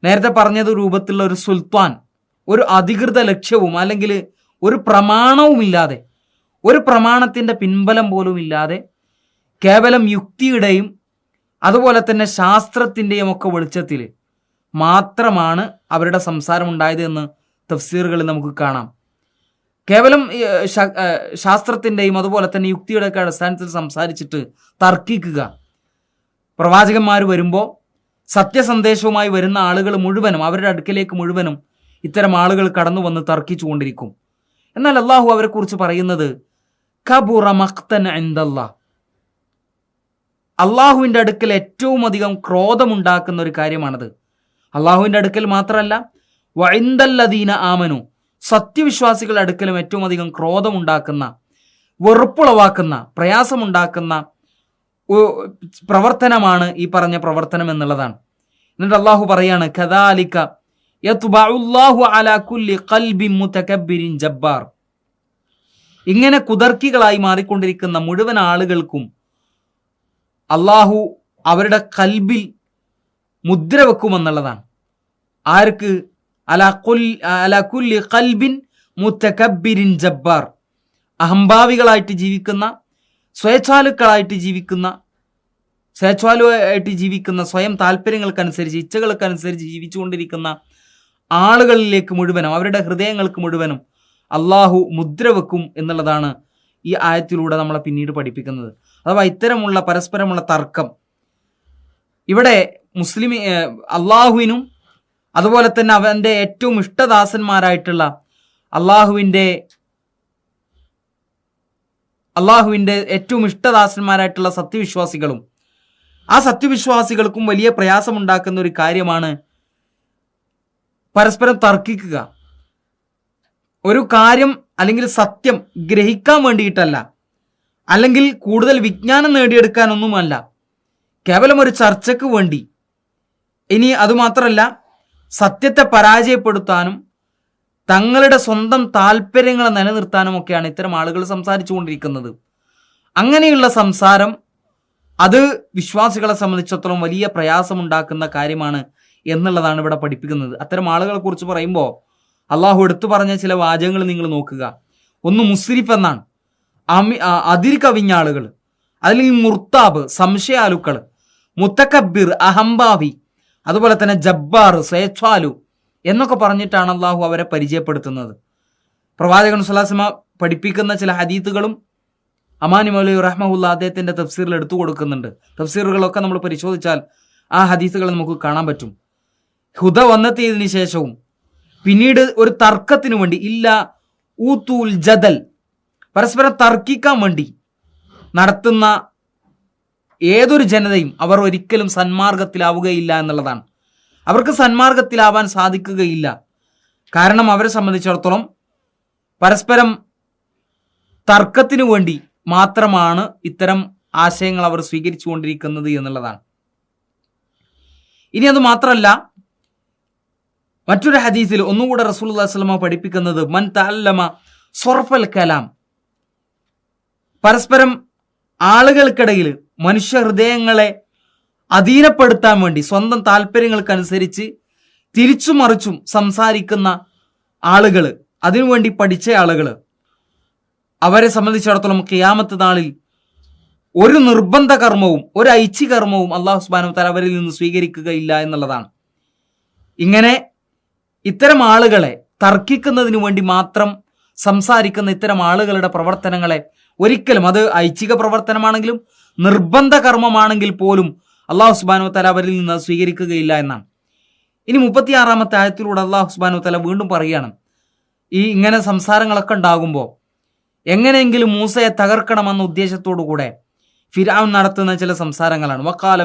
നേരത്തെ പറഞ്ഞത് രൂപത്തിലുള്ള ഒരു സുൽത്താൻ, ഒരു അധികൃത ലക്ഷ്യവും അല്ലെങ്കിൽ ഒരു പ്രമാണവുമില്ലാതെ, ഒരു പ്രമാണത്തിൻ്റെ പിൻബലം പോലും ഇല്ലാതെ കേവലം യുക്തിയുടെയും അതുപോലെ തന്നെ ശാസ്ത്രത്തിൻ്റെയും ഒക്കെ വെളിച്ചത്തിൽ മാത്രമാണ് അവരുടെ സംസാരം ഉണ്ടായത് എന്ന് തഫ്സീറുകളിൽ നമുക്ക് കാണാം. കേവലം ശാസ്ത്രത്തിൻ്റെയും അതുപോലെ തന്നെ യുക്തിയുടെയൊക്കെ അടിസ്ഥാനത്തിൽ സംസാരിച്ചിട്ട് തർക്കിക്കുക. പ്രവാചകന്മാർ വരുമ്പോൾ സത്യസന്ദേശവുമായി വരുന്ന ആളുകൾ മുഴുവനും, അവരുടെ അടുക്കലേക്ക് മുഴുവനും ഇത്തരം ആളുകൾ കടന്നു വന്ന് തർക്കിച്ചു കൊണ്ടിരിക്കും. എന്നാൽ അള്ളാഹു അവരെക്കുറിച്ച് പറയുന്നത് കബുറ മഖ്തൻ ഇൻദല്ലാഹ്, അള്ളാഹുവിൻ്റെ അടുക്കൽ ഏറ്റവും അധികം ക്രോധമുണ്ടാക്കുന്ന ഒരു കാര്യമാണത്. അള്ളാഹുവിൻ്റെ അടുക്കൽ മാത്രമല്ല, വഇൻദല്ലദീന ആമനു, സത്യവിശ്വാസികളുടെ അടുക്കലും ഏറ്റവും അധികം ക്രോധമുണ്ടാക്കുന്ന, വെറുപ്പുളവാക്കുന്ന, പ്രയാസമുണ്ടാക്കുന്ന പ്രവർത്തനമാണ് ഈ പറഞ്ഞ പ്രവർത്തനം എന്നുള്ളതാണ്. എന്നിട്ട് അള്ളാഹു പറയാണ്, കദാലിക യത്ബഉല്ലാഹു അലാ കുല്ലി ഖൽബിൻ മുതകബ്ബിരിൻ ജബ്ബാർ. ഇങ്ങനെ കുതർക്കികളായി മാറിക്കൊണ്ടിരിക്കുന്ന മുഴുവൻ ആളുകൾക്കും അള്ളാഹു അവരുടെ കൽബിൽ മുദ്ര വെക്കുമെന്നുള്ളതാണ്. ആർക്ക്? അലാ കുല്ലി ഖൽബിൻ മുതകബ്ബിരിൻ ജബ്ബാർ. അഹംഭാവികളായിട്ട് ജീവിക്കുന്ന, സ്വയം താല്പര്യങ്ങൾക്കനുസരിച്ച്, ഇച്ഛകൾക്കനുസരിച്ച് ജീവിച്ചുകൊണ്ടിരിക്കുന്ന ആളുകളിലേക്ക് മുഴുവനും, അവരുടെ ഹൃദയങ്ങൾക്ക് മുഴുവനും അള്ളാഹു മുദ്ര വെക്കും എന്നുള്ളതാണ് ഈ ആയത്തിലൂടെ നമ്മളെ പിന്നീട് പഠിപ്പിക്കുന്നത്. അഥവാ ഇത്തരമുള്ള പരസ്പരമുള്ള തർക്കം ഇവിടെ അള്ളാഹുവിനും അതുപോലെ തന്നെ അവൻ്റെ ഏറ്റവും ഇഷ്ടദാസന്മാരായിട്ടുള്ള അള്ളാഹുവിൻ്റെ ഏറ്റവും ഇഷ്ടദാസന്മാരായിട്ടുള്ള സത്യവിശ്വാസികളും ആ സത്യവിശ്വാസികൾക്കും വലിയ പ്രയാസമുണ്ടാക്കുന്ന ഒരു കാര്യമാണ് പരസ്പരം തർക്കിക്കുക. ഒരു കാര്യം അല്ലെങ്കിൽ സത്യം ഗ്രഹിക്കാൻ വേണ്ടിയിട്ടല്ല, അല്ലെങ്കിൽ കൂടുതൽ വിജ്ഞാനം നേടിയെടുക്കാനൊന്നുമല്ല, കേവലം ഒരു ചർച്ചയ്ക്ക് വേണ്ടി. ഇനി അതുമാത്രമല്ല, സത്യത്തെ പരാജയപ്പെടുത്താനും തങ്ങളുടെ സ്വന്തം താല്പര്യങ്ങളെ നിലനിർത്താനും ഒക്കെയാണ് ഇത്തരം ആളുകൾ സംസാരിച്ചു കൊണ്ടിരിക്കുന്നത്. അങ്ങനെയുള്ള സംസാരം അത് വിശ്വാസികളെ സംബന്ധിച്ചിടത്തോളം വലിയ പ്രയാസമുണ്ടാക്കുന്ന കാര്യമാണ് എന്നുള്ളതാണ് ഇവിടെ പഠിപ്പിക്കുന്നത്. അത്തരം ആളുകളെ കുറിച്ച് പറയുമ്പോൾ അള്ളാഹു എടുത്തു പറഞ്ഞ ചില വാചകങ്ങൾ നിങ്ങൾ നോക്കുക. ഒന്ന് മുസ്രിഫ് എന്നാണ്, അതിര് കവിഞ്ഞ ആളുകൾ, അല്ലെങ്കിൽ മുർത്താബ് സംശയാലുക്കൾ, മുത്തക്കബ്ബിർ അഹംഭാവി, അതുപോലെ തന്നെ ജബ്ബാർ സ്വേച്ഛാലു എന്നൊക്കെ പറഞ്ഞിട്ടാണ് അള്ളാഹു അവരെ പരിചയപ്പെടുത്തുന്നത്. പ്രവാചകൻ സ്വല്ലല്ലാഹു അലൈഹി വസല്ലം പഠിപ്പിക്കുന്ന ചില ഹദീത്തുകളും അമാനി മൗലവി റഹ്മഹുല്ലാ അദ്ദേഹത്തിന്റെ തഫ്സീറിൽ എടുത്തു കൊടുക്കുന്നുണ്ട്. തഫ്സീറുകളൊക്കെ നമ്മൾ പരിശോധിച്ചാൽ ആ ഹദീസുകൾ നമുക്ക് കാണാൻ പറ്റും. ഹുദ വന്നെത്തിയതിനു ശേഷവും പിന്നീട് ഒരു തർക്കത്തിനു വേണ്ടി, ഇല്ല ഊത്തൂൽ ജദൽ, പരസ്പരം തർക്കിക്കാൻ വേണ്ടി നടത്തുന്ന ഏതൊരു ജനതയും അവർ ഒരിക്കലും സന്മാർഗത്തിലാവുകയില്ല എന്നുള്ളതാണ്. അവർക്ക് സന്മാർഗത്തിലാവാൻ സാധിക്കുകയില്ല. കാരണം അവരെ സംബന്ധിച്ചിടത്തോളം പരസ്പരം തർക്കത്തിനു വേണ്ടി മാത്രമാണ് ഇത്തരം ആശയങ്ങൾ അവർ സ്വീകരിച്ചു കൊണ്ടിരിക്കുന്നത് എന്നുള്ളതാണ്. ഇനി അത് മാത്രമല്ല, മറ്റൊരു ഹദീസിൽ ഒന്നുകൂടെ റസൂലുള്ളാഹി സ്വല്ലല്ലാഹു അലൈഹി വസല്ലം പഠിപ്പിക്കുന്നത്, മൻ തഅല്ലമ സർഫൽ കലാം, പരസ്പരം ആളുകൾക്കിടയിൽ മനുഷ്യ ഹൃദയങ്ങളെ അധീനപ്പെടുത്താൻ വേണ്ടി സ്വന്തം താല്പര്യങ്ങൾക്കനുസരിച്ച് തിരിച്ചും മറിച്ചും സംസാരിക്കുന്ന ആളുകൾ, അതിനുവേണ്ടി പഠിച്ച ആളുകൾ, അവരെ സംബന്ധിച്ചിടത്തോളം ഖിയാമത്ത് നാളിൽ ഒരു നിർബന്ധ കർമ്മവും ഒരു ഐച്ഛിക കർമ്മവും അല്ലാഹു സുബ്ഹാനഹു വ തആല അവരിൽ നിന്ന് സ്വീകരിക്കുകയില്ല എന്നുള്ളതാണ്. ഇങ്ങനെ ഇത്തരം ആളുകളെ, തർക്കിക്കുന്നതിനു വേണ്ടി മാത്രം സംസാരിക്കുന്ന ഇത്തരം ആളുകളുടെ പ്രവർത്തനങ്ങളെ ഒരിക്കലും, അത് ഐച്ഛിക പ്രവർത്തനമാണെങ്കിലും നിർബന്ധ കർമ്മമാണെങ്കിൽ പോലും അല്ലാഹു സുബ്ഹാനഹു വ തആല അവരിൽ നിന്ന് സ്വീകരിക്കുകയില്ല എന്നാണ്. ഇനി 36-ാമത്തെ ആയത്തിലൂടെ അല്ലാഹു സുബ്ഹാനഹു വ തആല വീണ്ടും പറയുകയാണ്, ഈ ഇങ്ങനെ സംസാരങ്ങളൊക്കെ ഉണ്ടാകുമ്പോൾ എങ്ങനെയെങ്കിലും മൂസയെ തകർക്കണമെന്ന ഉദ്ദേശത്തോടു കൂടെ ഫിർഔൻ നടത്തുന്ന ചില സംസാരങ്ങളാണ്. വഖാല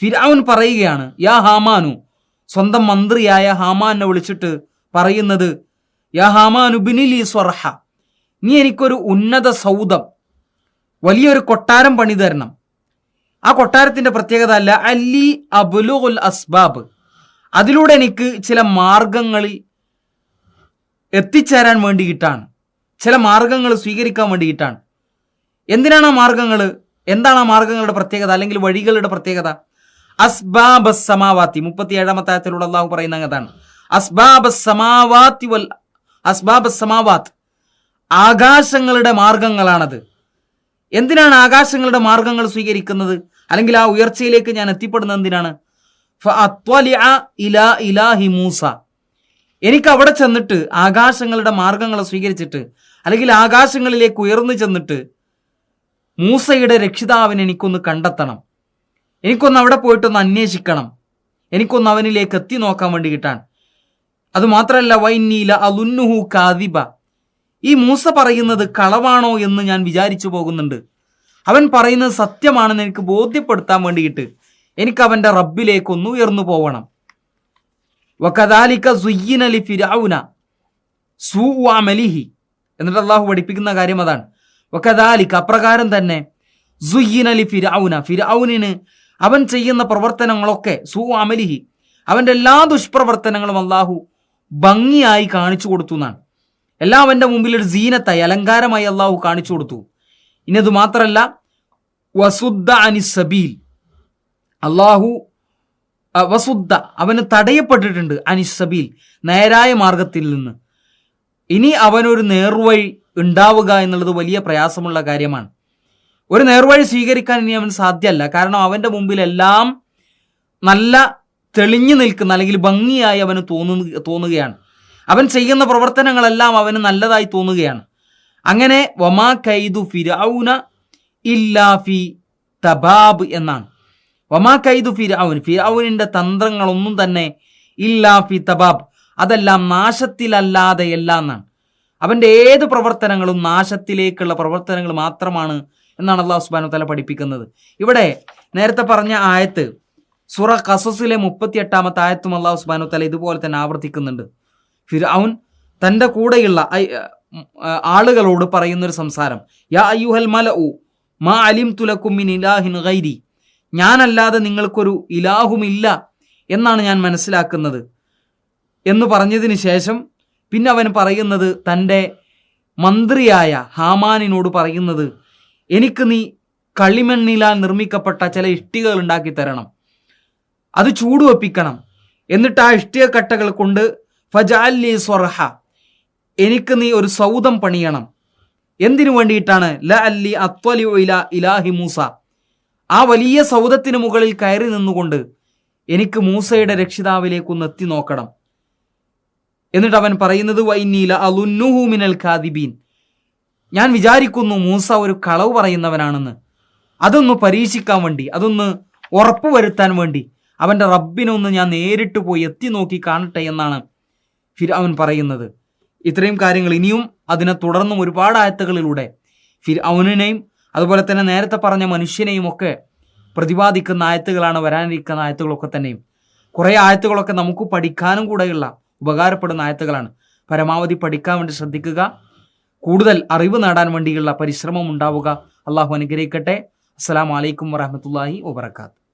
ഫിർഔൻ പറയുകയാണ്, യാ ഹാമാനു, സ്വന്തം മന്ത്രിയായ ഹാമാനെ വിളിച്ചിട്ട് പറയുന്നത്, യാ ഹാമാനു ബിനിലി സ്വർഹ, നീ എനിക്കൊരു ഉന്നത സൗധം, വലിയൊരു കൊട്ടാരം പണി തരണം. ആ കൊട്ടാരത്തിന്റെ പ്രത്യേകത അല്ല അല്ലി അബ്ലുഗുൽ അസ്ബാബ്, അതിലൂടെ എനിക്ക് ചില മാർഗങ്ങളിൽ എത്തിച്ചേരാൻ വേണ്ടിയിട്ടാണ്, ചില മാർഗങ്ങൾ സ്വീകരിക്കാൻ വേണ്ടിയിട്ടാണ്. എന്തിനാണ് ആ മാർഗങ്ങൾ? എന്താണ് ആ മാർഗങ്ങളുടെ പ്രത്യേകത, അല്ലെങ്കിൽ വഴികളുടെ പ്രത്യേകത? അസ്ബാബ് സമാവാത്തി, 37-ാമത്തെ ആയത്തിലൂടെ അള്ളാഹു പറയുന്ന അതാണ്. അസ്ബാബ് സമാവാത്തി വൽ അസ്ബാബ് സമാവാത്ത്, ആകാശങ്ങളുടെ മാർഗങ്ങളാണത്. എന്തിനാണ് ആകാശങ്ങളുടെ മാർഗങ്ങൾ സ്വീകരിക്കുന്നത്, അല്ലെങ്കിൽ ആ ഉയർച്ചയിലേക്ക് ഞാൻ എത്തിപ്പെടുന്നത് എന്തിനാണ്? ഇലാ ഇലാഹി മൂസ, എനിക്ക് അവിടെ ചെന്നിട്ട് ആകാശങ്ങളുടെ മാർഗങ്ങളെ സ്വീകരിച്ചിട്ട്, അല്ലെങ്കിൽ ആകാശങ്ങളിലേക്ക് ഉയർന്നു ചെന്നിട്ട് മൂസയുടെ രക്ഷിതാവിനെ എനിക്കൊന്ന് കണ്ടെത്തണം, എനിക്കൊന്ന് അവിടെ പോയിട്ടൊന്ന് അന്വേഷിക്കണം, എനിക്കൊന്ന് അവനിലേക്ക് എത്തി നോക്കാൻ വേണ്ടിയിട്ടാണ്. അതുമാത്രമല്ല, വൈന്നീല അലുന്നുഹു കാദിബ, ഈ മൂസ പറയുന്നത് കളവാണോ എന്ന് ഞാൻ വിചാരിച്ചു പോകുന്നുണ്ട്, അവൻ പറയുന്നത് സത്യമാണെന്ന് എനിക്ക് ബോധ്യപ്പെടുത്താൻ വേണ്ടിയിട്ട് എനിക്ക് അവൻ്റെ റബ്ബിലേക്കൊന്ന് ഉയർന്നു പോകണം. വകദാലിക സുയ്യിന ലിഫിർഔന സൂഉ അമലിഹി, എന്നിട്ട് അള്ളാഹു പഠിപ്പിക്കുന്ന കാര്യം അതാണ്. വകദാലിക, അപ്രകാരം തന്നെ, സുയ്യിന ലി ഫിർഔന, ഫിർഔനിന് അവൻ ചെയ്യുന്ന പ്രവർത്തനങ്ങളൊക്കെ അമലിഹി, അവൻ്റെ എല്ലാ ദുഷ്പ്രവർത്തനങ്ങളും അള്ളാഹു ഭംഗിയായി കാണിച്ചു കൊടുത്തു എന്നാണ്. എല്ലാം അവൻ്റെ മുമ്പിൽ ഒരു സീനത്തായി, അലങ്കാരമായി അള്ളാഹു കാണിച്ചു കൊടുത്തു. ഇനി അത് മാത്രമല്ല, വസുദ്ദ അനിസബീൽ, അള്ളാഹു വസുദ്ദ, അവന് തടയപ്പെട്ടിട്ടുണ്ട്, അനിസബീൽ, നേരായ മാർഗത്തിൽ നിന്ന്. ഇനി അവനൊരു നേർവഴി ഉണ്ടാവുക എന്നുള്ളത് വലിയ പ്രയാസമുള്ള കാര്യമാണ്. ഒരു നേർവഴി സ്വീകരിക്കാൻ ഇനി അവന് സാധ്യമല്ല. കാരണം അവൻ്റെ മുമ്പിലെല്ലാം നല്ല തെളിഞ്ഞു നിൽക്കുന്ന, അല്ലെങ്കിൽ ഭംഗിയായി അവന് തോന്നുകയാണ്. അവൻ ചെയ്യുന്ന പ്രവർത്തനങ്ങളെല്ലാം അവന് നല്ലതായി തോന്നുകയാണ്. അങ്ങനെ വമാ കൈദു ഫിർഔന ഇല്ലാ ഫി തബാബ് എന്നാണ്. വമാ കൈദു ഫിർഔൻ, ഫിർഔനിന്റെ തന്ത്രങ്ങളൊന്നും തന്നെ ഇല്ലാ ഫി തബാബ്, അതെല്ലാം നാശത്തിലല്ലാതെയല്ല എന്നാണ്. അവൻ്റെ ഏത് പ്രവർത്തനങ്ങളും നാശത്തിലേക്കുള്ള പ്രവർത്തനങ്ങൾ മാത്രമാണ് എന്നാണ് അല്ലാഹു സുബ്ഹാനഹു വ തആല പഠിപ്പിക്കുന്നത്. ഇവിടെ നേരത്തെ പറഞ്ഞ ആയത്ത് സൂറ ഖസസിലെ 38-ാമത്തെ ആയത്തും അല്ലാഹു സുബ്ഹാനഹു വ തആല ഇതുപോലെ തന്നെ ആവർത്തിക്കുന്നുണ്ട്. ഫിർഔൻ തൻ്റെ കൂടെയുള്ള ആളുകളോട് പറയുന്നൊരു സംസാരം, യാ അയ്യുഹൽ മലഉ മാ അലിംതു ലക്കും മിൻ ഇലാഹിൻ ഗൈരി, ഞാനല്ലാതെ നിങ്ങൾക്കൊരു ഇലാഹുമില്ല എന്നാണ് ഞാൻ മനസ്സിലാക്കുന്നത് എന്ന് പറഞ്ഞതിന് ശേഷം പിന്നെ അവൻ പറയുന്നത്, തൻ്റെ മന്ത്രിയായ ഹാമാനിനോട് പറയുന്നത്, എനിക്ക് നീ കളിമണ്ണിലാൽ നിർമ്മിക്കപ്പെട്ട ചില ഇഷ്ടികകൾ ഉണ്ടാക്കി തരണം, അത് ചൂടുവെപ്പിക്കണം, എന്നിട്ട് ആ ഇഷ്ടിക കട്ടകൾ കൊണ്ട് ഫജഅല്ലി സ്വർഹ, എനിക്ക് നീ ഒരു സൗധം പണിയണം. എന്തിനു വേണ്ടിയിട്ടാണ്? ലഅല്ലി അത്വലിഉ ഇലാ ഇലാഹി മൂസ, ആ വലിയ സൗധത്തിന് മുകളിൽ കയറി നിന്നുകൊണ്ട് എനിക്ക് മൂസയുടെ രക്ഷിതാവിലേക്കൊന്ന് എത്തി നോക്കണം. എന്നിട്ട് അവൻ പറയുന്നത്, വഇന്നീ ലഅളുന്നുഹു മിനൽ കാദിബീൻ, ഞാൻ വിചാരിക്കുന്നു മൂസ ഒരു കളവ് പറയുന്നവനാണെന്ന്. അതൊന്ന് പരീക്ഷിക്കാൻ വേണ്ടി, അതൊന്ന് ഉറപ്പുവരുത്താൻ വേണ്ടി അവൻ്റെ റബ്ബിനൊന്ന് ഞാൻ നേരിട്ട് പോയി എത്തി നോക്കി കാണട്ടെ എന്നാണ് ഫിർഔൻ പറയുന്നത്. ഇത്രയും കാര്യങ്ങൾ ഇനിയും അതിനെ തുടർന്നും ഒരുപാട് ആയത്തുകളിലൂടെ ഫിർഔനെയും അതുപോലെ തന്നെ നേരത്തെ പറഞ്ഞ മനുഷ്യനെയും ഒക്കെ പ്രതിപാദിക്കുന്ന ആയത്തുകളാണ് വരാനിരിക്കുന്ന ആയത്തുകളൊക്കെ തന്നെയും. കുറേ ആയത്തുകളൊക്കെ നമുക്ക് പഠിക്കാനും കൂടെയുള്ള ഉപകാരപ്പെടുന്ന ആയത്തുകളാണ്. പരമാവധി പഠിക്കാൻ വേണ്ടി ശ്രദ്ധിക്കുക, കൂടുതൽ അറിവ് നേടാൻ വേണ്ടിയുള്ള പരിശ്രമം ഉണ്ടാവുക. അള്ളാഹു അനുഗ്രഹിക്കട്ടെ. അസ്സലാമു അലൈക്കും വറഹ്മത്തുള്ളാഹി വബറകാതുഹു.